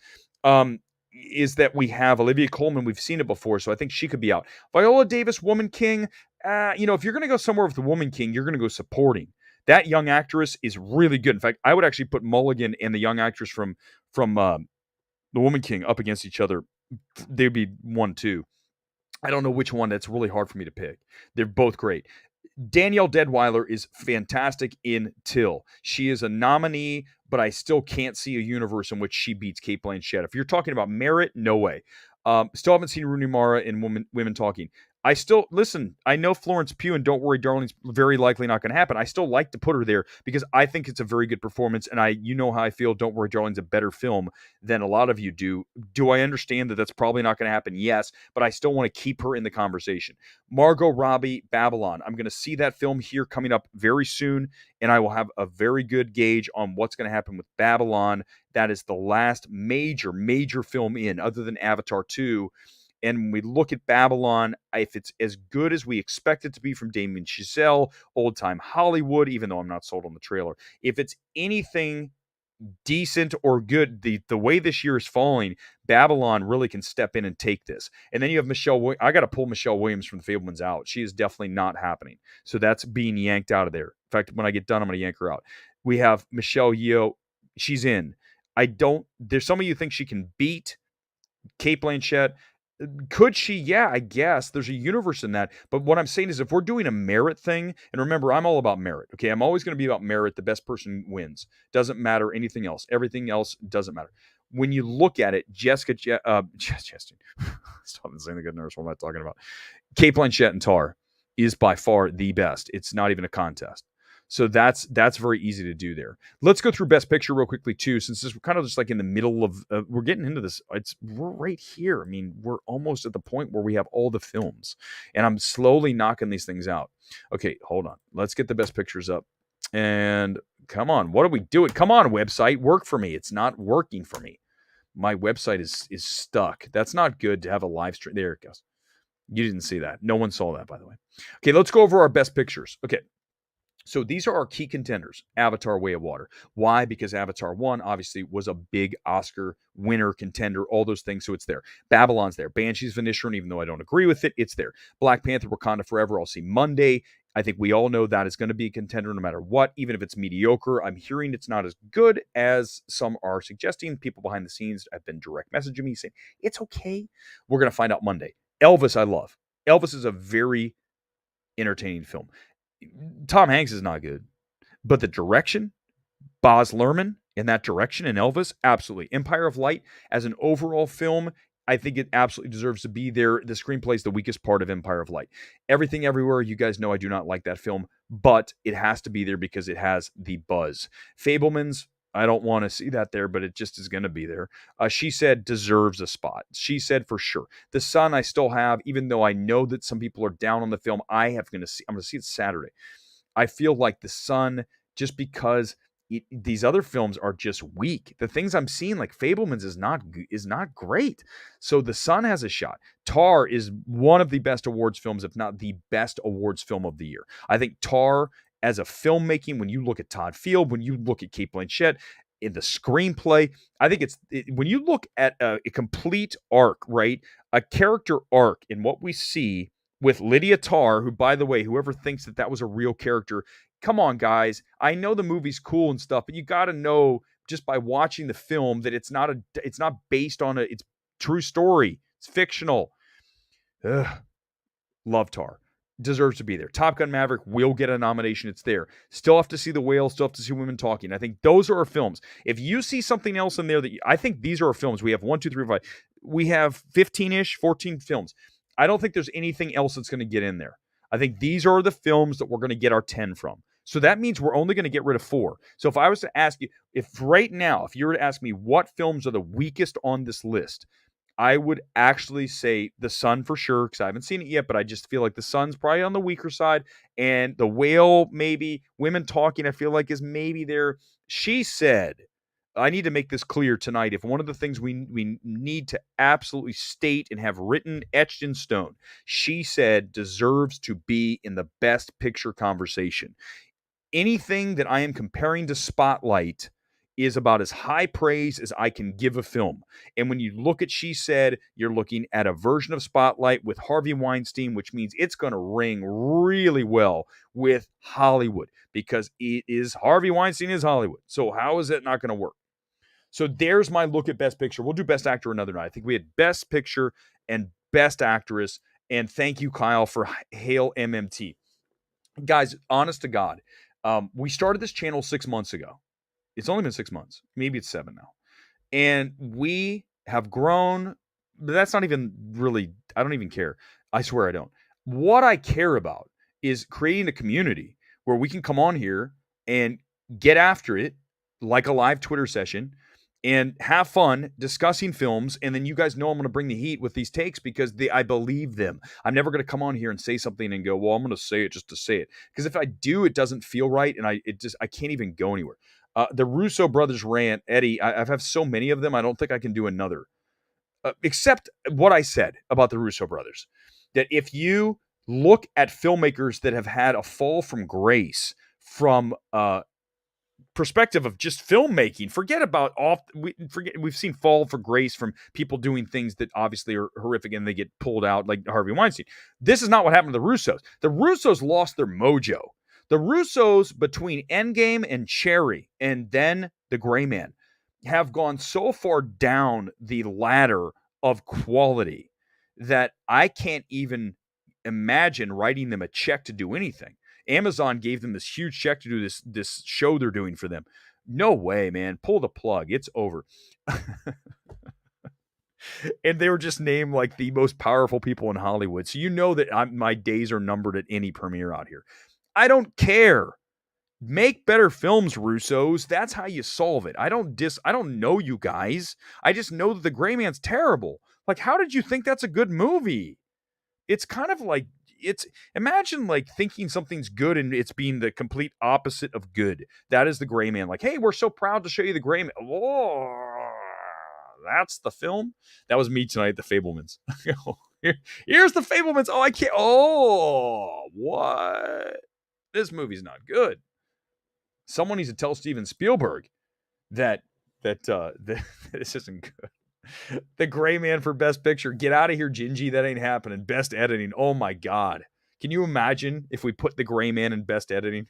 Is that we have Olivia Colman. We've seen it before, so I think she could be out. Viola Davis, Woman King. If you're going to go somewhere with the Woman King, you're going to go supporting. That young actress is really good. In fact, I would actually put Mulligan and the young actress from The Woman King up against each other. They'd be 1-2. I don't know which one. That's really hard for me to pick. They're both great. Danielle Deadwyler is fantastic in Till. She is a nominee, but I still can't see a universe in which she beats Cate Blanchett. If you're talking about merit, no way. Still haven't seen Rooney Mara in Women Talking. I know Florence Pugh and Don't Worry Darling's very likely not going to happen. I still like to put her there because I think it's a very good performance, and how I feel Don't Worry Darling's a better film than a lot of you do. Do I understand that that's probably not going to happen? Yes, but I still want to keep her in the conversation. Margot Robbie, Babylon. I'm going to see that film here coming up very soon, and I will have a very good gauge on what's going to happen with Babylon. That is the last major film in, other than Avatar 2. And when we look at Babylon, if it's as good as we expect it to be from Damien Chazelle, old-time Hollywood, even though I'm not sold on the trailer, if it's anything decent or good, the way this year is falling, Babylon really can step in and take this. And then you have I got to pull Michelle Williams from the Fablemans out. She is definitely not happening. So that's being yanked out of there. In fact, when I get done, I'm going to yank her out. We have Michelle Yeoh. She's in. There's some of you think she can beat Kate Blanchett. Could she? Yeah, I guess there's a universe in that. But what I'm saying is, if we're doing a merit thing, and remember, I'm all about merit. Okay, I'm always going to be about merit. The best person wins. Doesn't matter anything else. Everything else doesn't matter. When you look at it, Jessica, stop saying the good nurse. What am I talking about? Kate Blanchett and Tar is by far the best. It's not even a contest. So that's very easy to do there. Let's go through Best Picture real quickly too, since we're kind of just like in the middle of we're getting into this. We're right here. I mean, we're almost at the point where we have all the films, and I'm slowly knocking these things out. Okay, hold on. Let's get the Best Pictures up. And come on, what are we doing? Come on, website, work for me. It's not working for me. My website is stuck. That's not good to have a live stream. There it goes. You didn't see that. No one saw that, by the way. Okay, let's go over our Best Pictures. Okay. So these are our key contenders. Avatar: Way of Water. Why? Because Avatar 1 obviously was a big Oscar winner, contender, all those things. So it's there. Babylon's there. Banshees of Inisherin, even though I don't agree with it, it's there. Black Panther: Wakanda Forever, I'll see Monday. I think we all know that is going to be a contender no matter what, even if it's mediocre. I'm hearing it's not as good as some are suggesting. People behind the scenes have been direct messaging me saying, it's okay. We're going to find out Monday. Elvis, I love. Elvis is a very entertaining film. Tom Hanks is not good, but the direction, Baz Luhrmann in that direction, and Elvis, absolutely. Empire of Light, as an overall film, I think it absolutely deserves to be there. The screenplay is the weakest part of Empire of Light. Everything Everywhere, you guys know I do not like that film, but it has to be there because it has the buzz. Fabelmans, I don't want to see that there, but it just is going to be there. She Said deserves a spot. She Said for sure. The Sun I still have, even though I know that some people are down on the film. I'm going to see it Saturday. I feel like The Sun, just because these other films are just weak. The things I'm seeing, like Fabelmans, is not great. So The Sun has a shot. Tar is one of the best awards films, if not the best awards film of the year. I think Tar, as a filmmaking, when you look at Todd Field, when you look at Kate Blanchett, in the screenplay, I think when you look at a complete arc, right? A character arc in what we see with Lydia Tarr, who, by the way, whoever thinks that was a real character, come on, guys. I know the movie's cool and stuff, but you got to know just by watching the film that it's not based on it's true story. It's fictional. Ugh. Love Tar. Deserves to be there. Top Gun Maverick will get a nomination. It's there. Still have to see The Whale. Still have to see Women Talking. I think those are our films. If you see something else in there I think these are our films. We have 1, 2, 3, 5. We have 15-ish, 14 films. I don't think there's anything else that's going to get in there. I think these are the films that we're going to get our 10 from. So that means we're only going to get rid of 4. So if I was to ask you, if right now, if you were to ask me what films are the weakest on this list, I would actually say The Sun for sure, because I haven't seen it yet, but I just feel like The Sun's probably on the weaker side. And The Whale, maybe. Women Talking, I feel like, is maybe there. She Said, I need to make this clear tonight. If one of the things we need to absolutely state and have written, etched in stone, She Said deserves to be in the Best Picture conversation. Anything that I am comparing to Spotlight is about as high praise as I can give a film. And when you look at She Said, you're looking at a version of Spotlight with Harvey Weinstein, which means it's going to ring really well with Hollywood, because Harvey Weinstein is Hollywood. So how is it not going to work? So there's my look at Best Picture. We'll do Best Actor another night. I think we had Best Picture and Best Actress. And thank you, Kyle, for Hail MMT. Guys, honest to God, we started this channel 6 months ago. It's only been 6 months. Maybe it's 7 now. And we have grown. But that's not even really, I don't even care. I swear I don't. What I care about is creating a community where we can come on here and get after it like a live Twitter session and have fun discussing films. And then you guys know I'm going to bring the heat with these takes because I believe them. I'm never going to come on here and say something and go, well, I'm going to say it just to say it. Because if I do, it doesn't feel right. And I can't even go anywhere. The Russo brothers rant, Eddie, I've had so many of them, I don't think I can do another. Except what I said about the Russo brothers. That if you look at filmmakers that have had a fall from grace from perspective of just filmmaking. Forget about we've seen fall for grace from people doing things that obviously are horrific and they get pulled out like Harvey Weinstein. This is not what happened to the Russos. The Russos lost their mojo. The Russos between Endgame and Cherry and then The Gray Man have gone so far down the ladder of quality that I can't even imagine writing them a check to do anything. Amazon gave them this huge check to do this show they're doing for them. No way, man. Pull the plug. It's over. And they were just named like the most powerful people in Hollywood. So you know that my days are numbered at any premiere out here. I don't care. Make better films, Russos. That's how you solve it. I don't know you guys. I just know that The Gray Man's terrible. Like, how did you think that's a good movie? It's kind of like imagine like thinking something's good and it's being the complete opposite of good. That is The Gray Man. Like, hey, we're so proud to show you The Gray Man. Oh, that's the film. That was me tonight, The Fabelmans. Here's The Fabelmans. Oh, I can't. Oh, what? This movie's not good. Someone needs to tell Steven Spielberg that this isn't good. The Gray Man for Best Picture. Get out of here, Gingy. That ain't happening. Best Editing. Oh my God. Can you imagine if we put The Gray Man in Best Editing?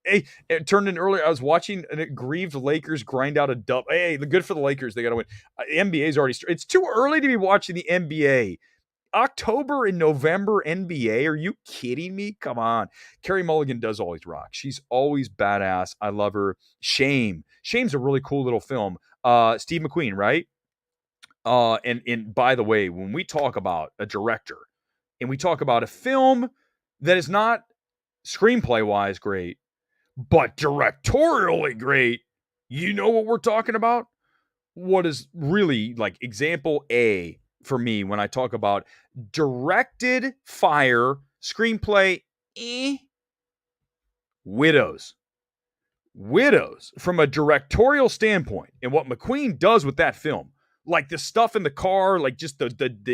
Hey, it turned in earlier. I was watching an aggrieved Lakers grind out a dub. Hey, good for the Lakers. They got to win. NBA's already started. It's too early to be watching the NBA. October and November NBA. Are you kidding me? Come on. Carey Mulligan does always rock. She's always badass. I love her. Shame's a really cool little film. Steve McQueen, right? And by the way, when we talk about a director and we talk about a film that is not screenplay wise great, but directorially great, you know what we're talking about? What is really like example A for me when I talk about directed fire screenplay, Widows from a directorial standpoint and what McQueen does with that film, like the stuff in the car, like just the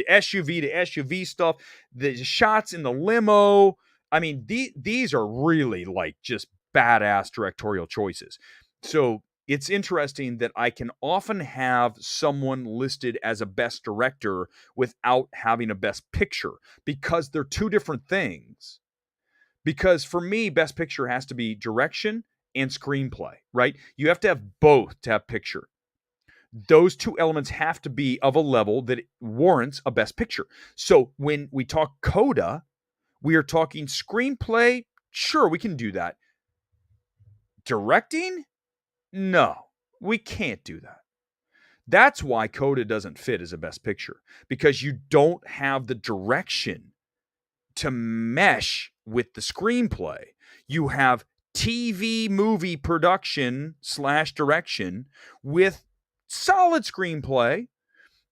SUV to SUV stuff, the shots in the limo. I mean, these are really like just badass directorial choices. So it's interesting that I can often have someone listed as a best director without having a best picture because they're two different things. Because for me, best picture has to be direction and screenplay, right? You have to have both to have picture. Those two elements have to be of a level that warrants a best picture. So when we talk Coda, we are talking screenplay. Sure, we can do that. Directing? No, we can't do that. That's why Coda doesn't fit as a best picture, because you don't have the direction to mesh with the screenplay. You have TV movie production / direction with solid screenplay,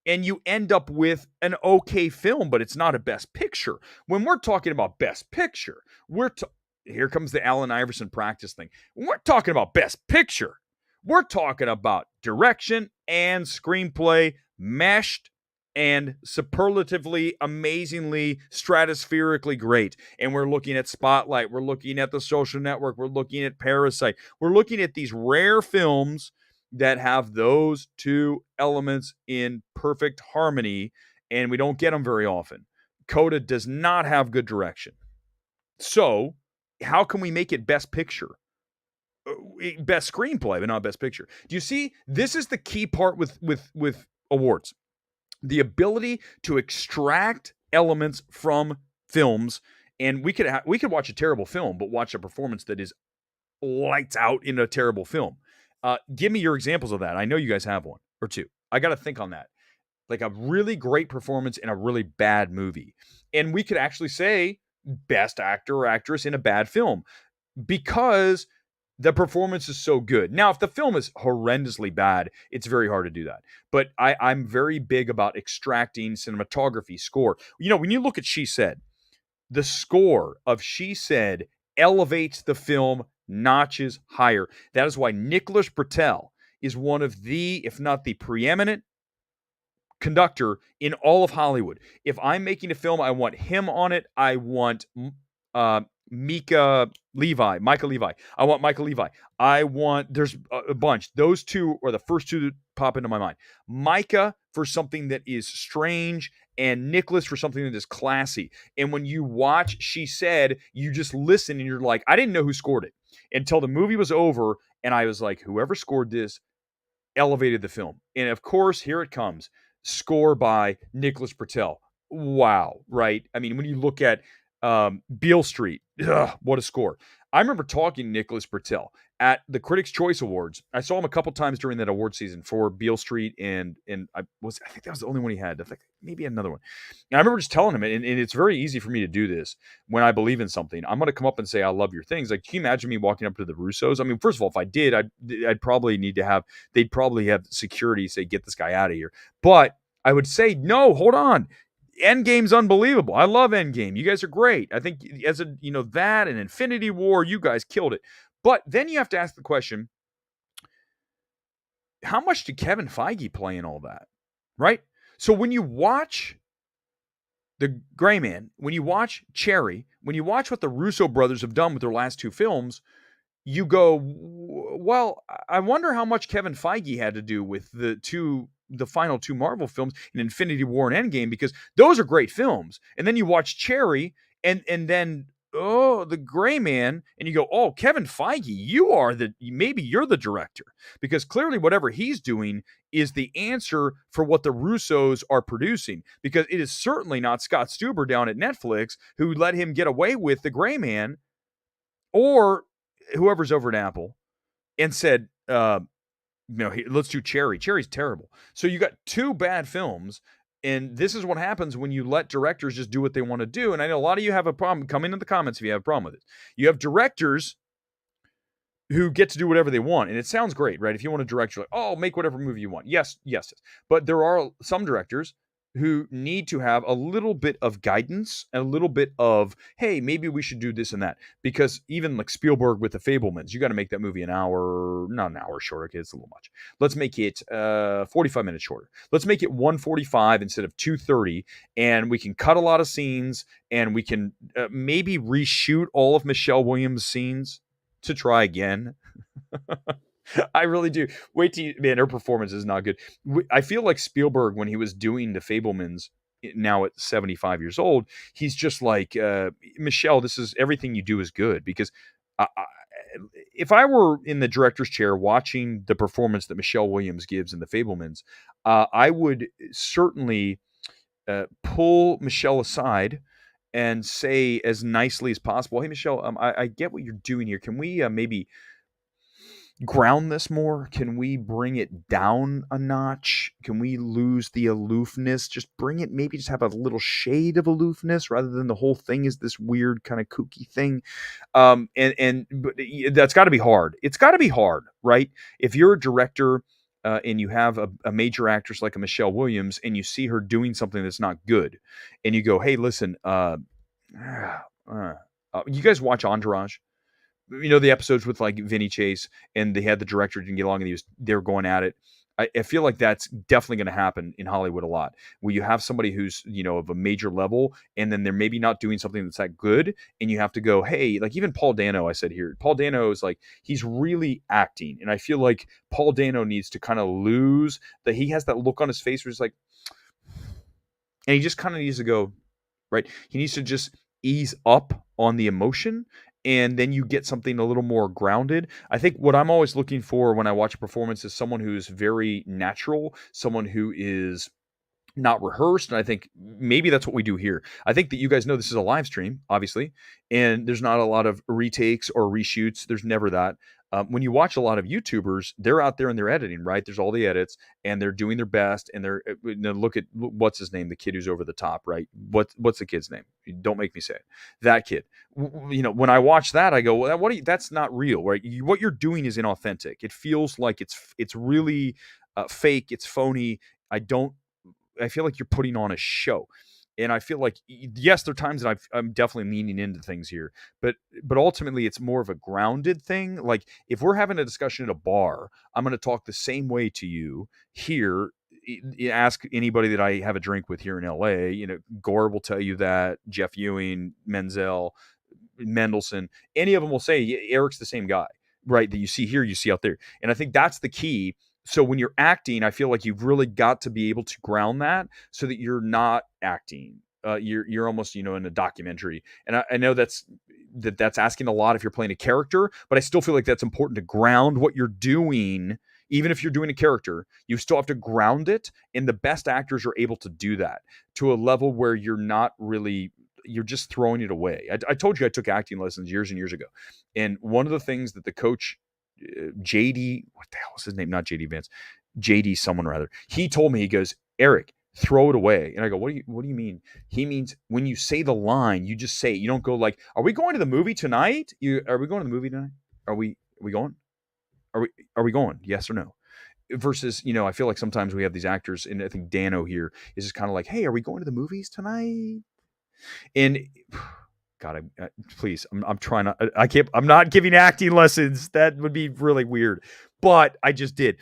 and you end up with an okay film, but it's not a best picture. When we're talking about best picture, here comes the Allen Iverson practice thing. When we're talking about best picture, we're talking about direction and screenplay meshed and superlatively, amazingly, stratospherically great. And we're looking at Spotlight. We're looking at The Social Network. We're looking at Parasite. We're looking at these rare films that have those two elements in perfect harmony, and we don't get them very often. Coda does not have good direction. So how can we make it best picture? Best screenplay, but not best picture. Do you see? This is the key part with awards. The ability to extract elements from films, and we could watch a terrible film, but watch a performance that is lights out in a terrible film. Give me your examples of that. I know you guys have one or two. I got to think on that. Like a really great performance in a really bad movie, and we could actually say best actor or actress in a bad film because the performance is so good. Now, if the film is horrendously bad, it's very hard to do that. But I'm very big about extracting cinematography, score. You know, when you look at She Said, the score of She Said elevates the film notches higher. That is why Nicholas Britell is one of the, if not the preeminent conductor in all of Hollywood. If I'm making a film, I want him on it. I want Micah Levi. I want Micah Levi. There's a bunch. Those two are the first two that pop into my mind. Micah for something that is strange, and Nicholas for something that is classy. And when you watch She Said, you just listen and you're like, I didn't know who scored it until the movie was over. And I was like, whoever scored this elevated the film. And of course, here it comes. Score by Nicholas Britell. Wow, right? I mean, when you look at Beale Street, what a score. I remember talking to Nicholas Britell at the Critics' Choice Awards. I saw him a couple times during that award season for Beale Street, and I think that was the only one he had. I think maybe another one. And I remember just telling him, and it's very easy for me to do this when I believe in something. I'm going to come up and say, I love your things. Like, can you imagine me walking up to the Russos? I mean, first of all, if I did, I'd probably need to have, they'd probably have security say, get this guy out of here. But I would say, no, hold on. Endgame's unbelievable. I love Endgame. You guys are great. I think that and Infinity War, you guys killed it. But then you have to ask the question, how much did Kevin Feige play in all that? Right? So when you watch The Gray Man, when you watch Cherry, when you watch what the Russo brothers have done with their last two films, you go, well, I wonder how much Kevin Feige had to do with the final two Marvel films in Infinity War and Endgame, because those are great films. And then you watch Cherry and then The Gray Man, and you go, oh, Kevin Feige, maybe you're the director, because clearly whatever he's doing is the answer for what the Russos are producing, because it is certainly not Scott Stuber down at Netflix who let him get away with The Gray Man, or whoever's over at Apple and said, let's do Cherry. Cherry's terrible. So you got two bad films, and this is what happens when you let directors just do what they want to do. And I know a lot of you have a problem. Come into the comments if you have a problem with it. You have directors who get to do whatever they want, and it sounds great, right? If you want to direct, you're like, oh, make whatever movie you want. Yes. But there are some directors who need to have a little bit of guidance and a little bit of, hey, maybe we should do this and that. Because even like Spielberg with the Fabelmans, you got to make that movie not an hour shorter, okay, it's a little much. Let's make it 45 minutes shorter. Let's make it 145 instead of 230, and we can cut a lot of scenes, and we can maybe reshoot all of Michelle Williams' scenes to try again. I really do. Man, her performance is not good. I feel like Spielberg, when he was doing the Fabelmans, now at 75 years old, he's just like, Michelle, this is everything you do is good. Because if I were in the director's chair watching the performance that Michelle Williams gives in the Fabelmans, I would certainly pull Michelle aside and say as nicely as possible, hey, Michelle, I get what you're doing here. Can we maybe ground this more? Can we bring it down a notch? Can we lose the aloofness? Just bring it, maybe just have a little shade of aloofness rather than the whole thing is this weird kind of kooky thing. But that's got to be hard. It's got to be hard, right? If you're a director and you have a major actress like a Michelle Williams, and you see her doing something that's not good, and you go, hey, listen, you guys watch Entourage? The episodes with like Vinny Chase, and they had the director didn't get along, and they were going at it. I feel like that's definitely going to happen in Hollywood a lot, where you have somebody who's, of a major level, and then they're maybe not doing something that's that good. And you have to go, hey, like even Paul Dano, I said here, Paul Dano is like, he's really acting. And I feel like Paul Dano needs to kind of lose that. He has that look on his face where it's like, and he just kind of needs to go, right. He needs to just ease up on the emotion, and then you get something a little more grounded. I think what I'm always looking for when I watch a performance is someone who's very natural, someone who is not rehearsed. And I think maybe that's what we do here. I think that you guys know this is a live stream, obviously, and there's not a lot of retakes or reshoots. There's never that. When you watch a lot of YouTubers, they're out there and they're editing, right? There's all the edits, and they're doing their best, and they're look at what's his name, the kid who's over the top, right? What's the kid's name? Don't make me say it. That kid. When I watch that, I go, well, that's not real, right? What you're doing is inauthentic. It feels like it's really fake. It's phony. I feel like you're putting on a show. And I feel like, yes, there are times that I'm definitely leaning into things here, but ultimately it's more of a grounded thing. Like if we're having a discussion at a bar, I'm going to talk the same way to you here. Ask anybody that I have a drink with here in LA, Gore will tell you that, Jeff Ewing, Menzel, Mendelsohn, any of them will say, "Yeah, Erick's the same guy, right? That you see here, you see out there." And I think that's the key. So when you're acting, I feel like you've really got to be able to ground that so that you're not acting. You're almost, in a documentary. And I know that's asking a lot if you're playing a character, but I still feel like that's important to ground what you're doing. Even if you're doing a character, you still have to ground it. And the best actors are able to do that to a level where you're just throwing it away. I told you I took acting lessons years and years ago. And one of the things that the coach, JD, what the hell is his name? Not JD Vance, JD someone rather. He told me, he goes, Erick, throw it away. And I go, what do you mean? He means when you say the line, you just say it. You don't go like, are we going to the movie tonight? Are we going to the movie tonight? Are we going? Are we going? Yes or no? Versus, I feel like sometimes we have these actors, and I think Dano here is just kind of like, hey, are we going to the movies tonight? And God, please, I'm trying to, I can't, I'm not giving acting lessons. That would be really weird, but I just did.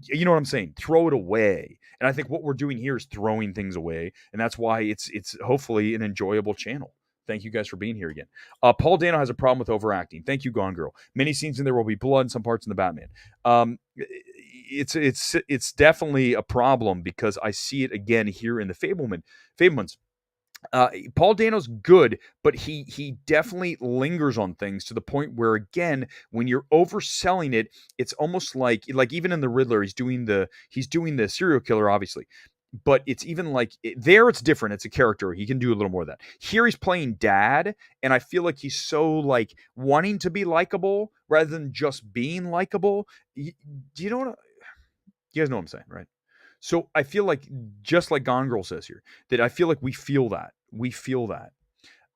You know what I'm saying? Throw it away. And I think what we're doing here is throwing things away. And that's why it's hopefully an enjoyable channel. Thank you guys for being here again. Paul Dano has a problem with overacting. Thank you, Gone Girl. Many scenes in there will be blood in some parts in the Batman. It's definitely a problem because I see it again here in the Fabelmans. Paul Dano's good, but he definitely lingers on things to the point where, again, when you're overselling it, it's almost like even in the Riddler, he's doing the serial killer, obviously, but it's even like there it's different. It's a character. He can do a little more of that. Here he's playing dad, and I feel like he's so like wanting to be likable rather than just being likable. Do you know what? You guys know what I'm saying, right? So I feel like, just like Gone Girl says here, that I feel like we feel that. We feel that.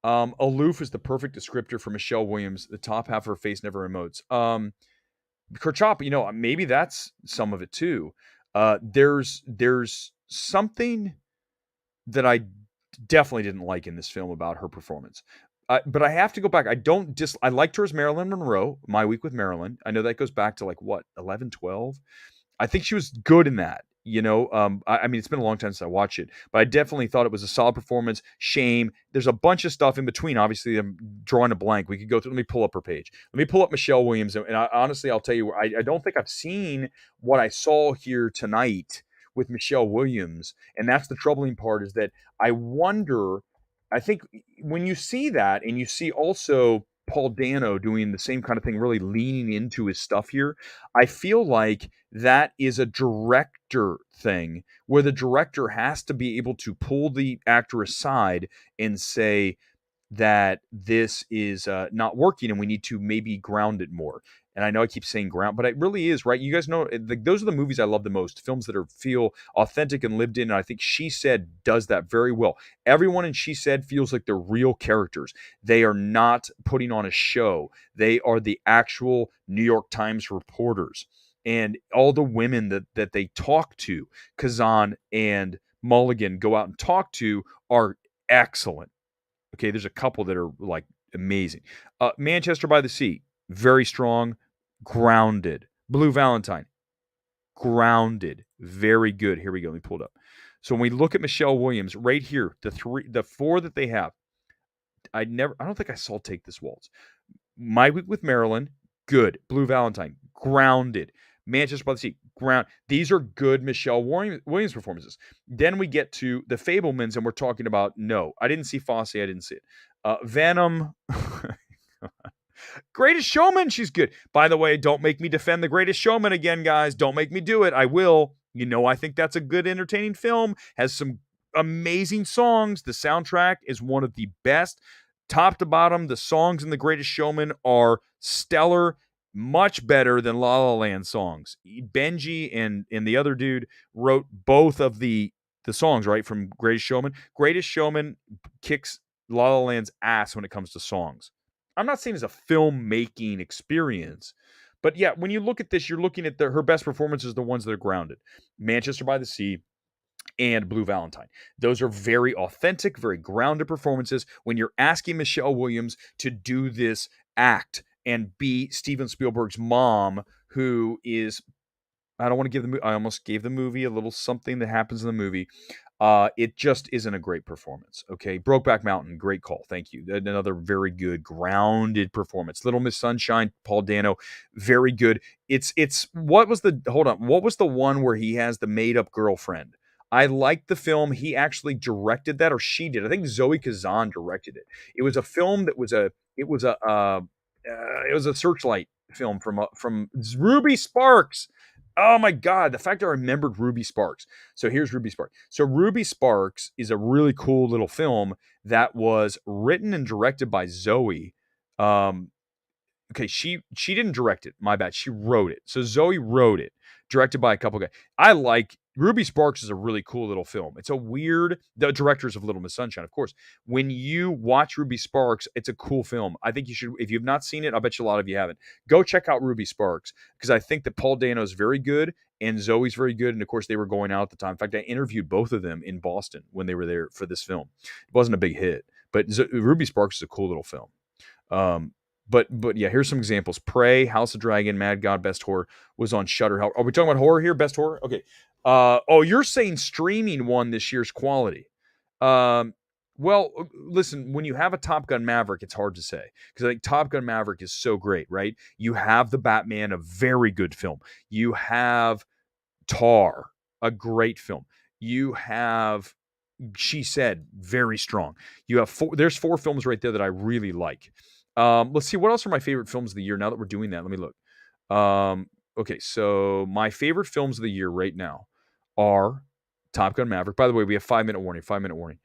Aloof is the perfect descriptor for Michelle Williams. The top half of her face never emotes. Kerchop, maybe that's some of it too. There's something that I definitely didn't like in this film about her performance. But I have to go back. I liked her as Marilyn Monroe, My Week with Marilyn. I know that goes back to 11, 12. I think she was good in that. I mean, it's been a long time since I watched it, but I definitely thought it was a solid performance. Shame. There's a bunch of stuff in between. Obviously, I'm drawing a blank. We could go through. Let me pull up her page. Let me pull up Michelle Williams. And honestly, I'll tell you, I don't think I've seen what I saw here tonight with Michelle Williams. And that's the troubling part, is that I wonder, I think when you see that, and you see also Paul Dano doing the same kind of thing, really leaning into his stuff here, I feel like that is a director thing where the director has to be able to pull the actor aside and say that this is not working and we need to maybe ground it more. And I know I keep saying ground, but it really is, right? You guys know, those are the movies I love the most, films that feel authentic and lived in. And I think She Said does that very well. Everyone in She Said feels like they're real characters. They are not putting on a show. They are the actual New York Times reporters. And all the women that they talk to, Kazan and Mulligan go out and talk to, are excellent. Okay, there's a couple that are like amazing. Manchester by the Sea, very strong, grounded. Blue Valentine, grounded, very good. Here we go. Let me pull it up. So when we look at Michelle Williams right here, the four that they have, I don't think I saw Take This Waltz. My Week with Marilyn, good. Blue Valentine, grounded. Manchester by the Sea, ground. These are good Michelle Williams performances. Then we get to the Fabelmans, and we're talking about, no, I didn't see Fosse. I didn't see it. Venom. Greatest Showman, she's good. By the way, don't make me defend The Greatest Showman again, guys. Don't make me do it. I will. I think that's a good, entertaining film. Has some amazing songs. The soundtrack is one of the best. Top to bottom, the songs in The Greatest Showman are stellar. Much better than La La Land songs. Benji and the other dude wrote both of the songs, right, from Greatest Showman. Greatest Showman kicks La La Land's ass when it comes to songs. I'm not saying it's a filmmaking experience, but yeah, when you look at this, you're looking at her best performances, the ones that are grounded. Manchester by the Sea and Blue Valentine. Those are very authentic, very grounded performances. When you're asking Michelle Williams to do this act and be Steven Spielberg's mom, who is I don't want to give the movie. I almost gave the movie a little something that happens in the movie. It just isn't a great performance. Okay, Brokeback Mountain, great call. Thank you. Another very good grounded performance. Little Miss Sunshine, Paul Dano, very good. It's what was the hold on? What was the one where he has the made up girlfriend? I liked the film. He actually directed that, or she did. I think Zoe Kazan directed it. It was a film that was a it was a it was a Searchlight film from Ruby Sparks. Oh my God, the fact I remembered Ruby Sparks. So here's Ruby Sparks. So Ruby Sparks is a really cool little film that was written and directed by Zoe. Um, okay, she didn't direct it. My bad. She wrote it. So Zoe wrote it, directed by a couple guys. I like Ruby Sparks is a really cool little film. It's a weird. The directors of Little Miss Sunshine, of course. When you watch Ruby Sparks, it's a cool film. I think you should. If you've not seen it, I bet you a lot of you haven't. Go check out Ruby Sparks because I think that Paul Dano is very good and Zoe's very good. And of course, they were going out at the time. In fact, I interviewed both of them in Boston when they were there for this film. It wasn't a big hit, but Ruby Sparks is a cool little film. But yeah, here's some examples. Prey, House of Dragon, Mad God, Best Horror was on Shudder. Are we talking about horror here? Best horror? Okay. Oh, you're saying streaming won this year's quality. Well, listen, when you have a Top Gun Maverick, it's hard to say because I think Top Gun Maverick is so great, right? You have the Batman, a very good film. You have Tar, a great film. You have She Said, very strong. You have there's 4 films right there that I really like. Let's see, what else are my favorite films of the year? Now that we're doing that, let me look. Okay, so my favorite films of the year right now are Top Gun Maverick. By the way, we have 5-minute warning. 5-minute warning.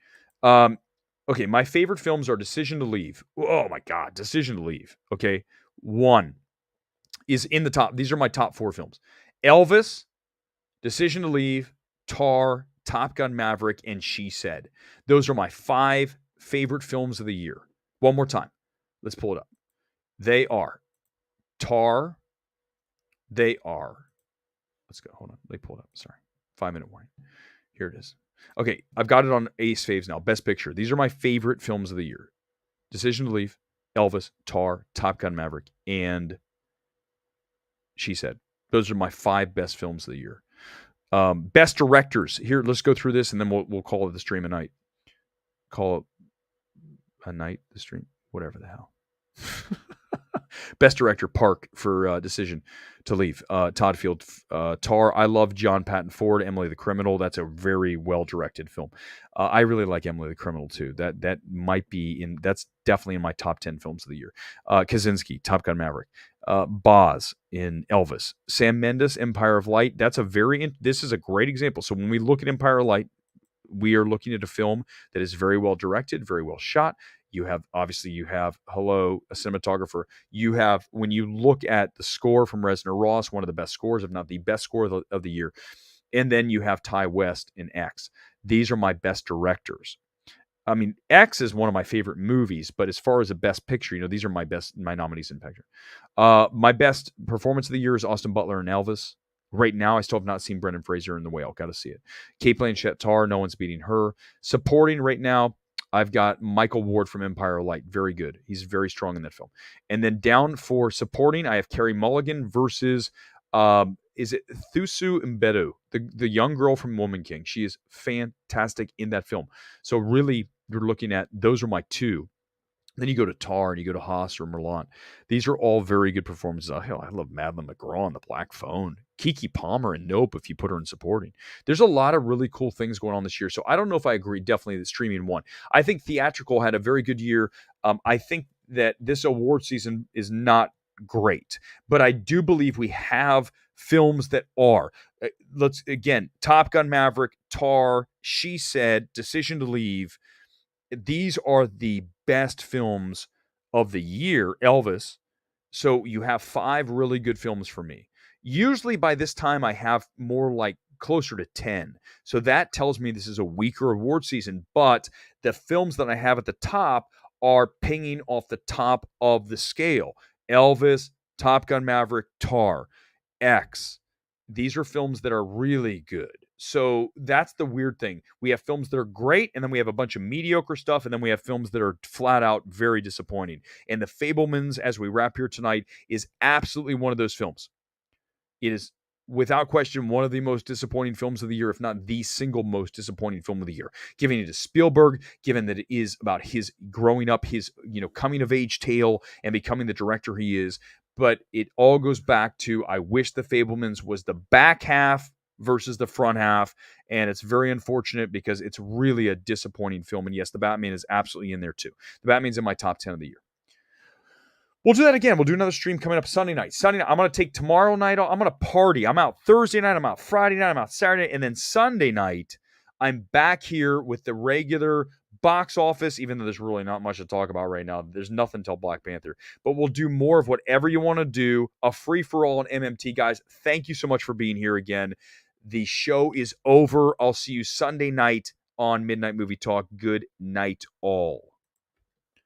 Okay, my favorite films are Decision to Leave. Oh my God, Decision to Leave. Okay, 1 is in the top. These are my top 4 films: Elvis, Decision to Leave, Tar, Top Gun Maverick, and She Said. Those are my 5 favorite films of the year. One more time. Let's pull it up. They are Tar. They are. Let's go. Hold on. Let me pull it up. Sorry. 5-minute warning. Here it is. Okay. I've got it on Ace Faves now. Best Picture. These are my favorite films of the year: Decision to Leave, Elvis, Tar, Top Gun Maverick, and She Said. Those are my 5 best films of the year. Best directors. Here, let's go through this and then we'll call it the stream a night. Call it a night, the stream, whatever the hell. Best director, Park for Decision to Leave. Todd Field, Tar. I love John Patton Ford, Emily the Criminal. That's a very well directed film. I really like Emily the Criminal too. That might be in. That's definitely in my top 10 films of the year. Kaczynski, Top Gun Maverick. Boz in Elvis. Sam Mendes, Empire of Light. That's a this is a great example. So when we look at Empire of Light, we are looking at a film that is very well directed, very well shot. You have a cinematographer. You have, when you look at the score from Reznor Ross, one of the best scores, if not the best score of the year. And then you have Ty West in X. These are my best directors. I mean, X is one of my favorite movies, but as far as a best picture, these are my nominees in picture. My best performance of the year is Austin Butler and Elvis. Right now, I still have not seen Brendan Fraser in The Whale. Got to see it. Kate Blanchett, Tar, no one's beating her. Supporting right now, I've got Michael Ward from Empire of Light. Very good. He's very strong in that film. And then down for supporting, I have Carey Mulligan versus, is it Thusu Mbedu, the young girl from Woman King. She is fantastic in that film. So really, you're looking at, those are my 2. Then you go to Tar and you go to Haas or Merlant. These are all very good performances. Hell, I love Madeline McGraw on The Black Phone. Keke Palmer and Nope if you put her in supporting. There's a lot of really cool things going on this year. So I don't know if I agree definitely that streaming won. I think theatrical had a very good year. I think that this award season is not great, but I do believe we have films that are. Let's, again, Top Gun Maverick, Tar, She Said, Decision to Leave. These are the best films of the year. Elvis. So you have 5 really good films for me. Usually by this time, I have more like closer to 10. So that tells me this is a weaker award season. But the films that I have at the top are pinging off the top of the scale. Elvis, Top Gun Maverick, Tar, X. These are films that are really good. So that's the weird thing. We have films that are great, and then we have a bunch of mediocre stuff, and then we have films that are flat out very disappointing. And The Fabelmans, as we wrap here tonight, is absolutely one of those films. It is without question, one of the most disappointing films of the year, if not the single most disappointing film of the year. Giving it to Spielberg, given that it is about his growing up, his coming of age tale, and becoming the director he is. But it all goes back to, I wish The Fabelmans was the back half versus the front half, and it's very unfortunate because it's really a disappointing film. And yes, The Batman is absolutely in there too. The Batman's in my top 10 of the year. We'll do that again. We'll do another stream coming up Sunday night. Sunday night, I'm going to take tomorrow night off. I'm going to party. I'm out Thursday night. I'm out Friday night. I'm out Saturday. And then Sunday night, I'm back here with the regular box office, even though there's really not much to talk about right now. There's nothing till Black Panther. But we'll do more of whatever you want to do. A free-for-all on MMT. Guys, thank you so much for being here again. The show is over. I'll see you Sunday night on Midnight Movie Talk. Good night, all.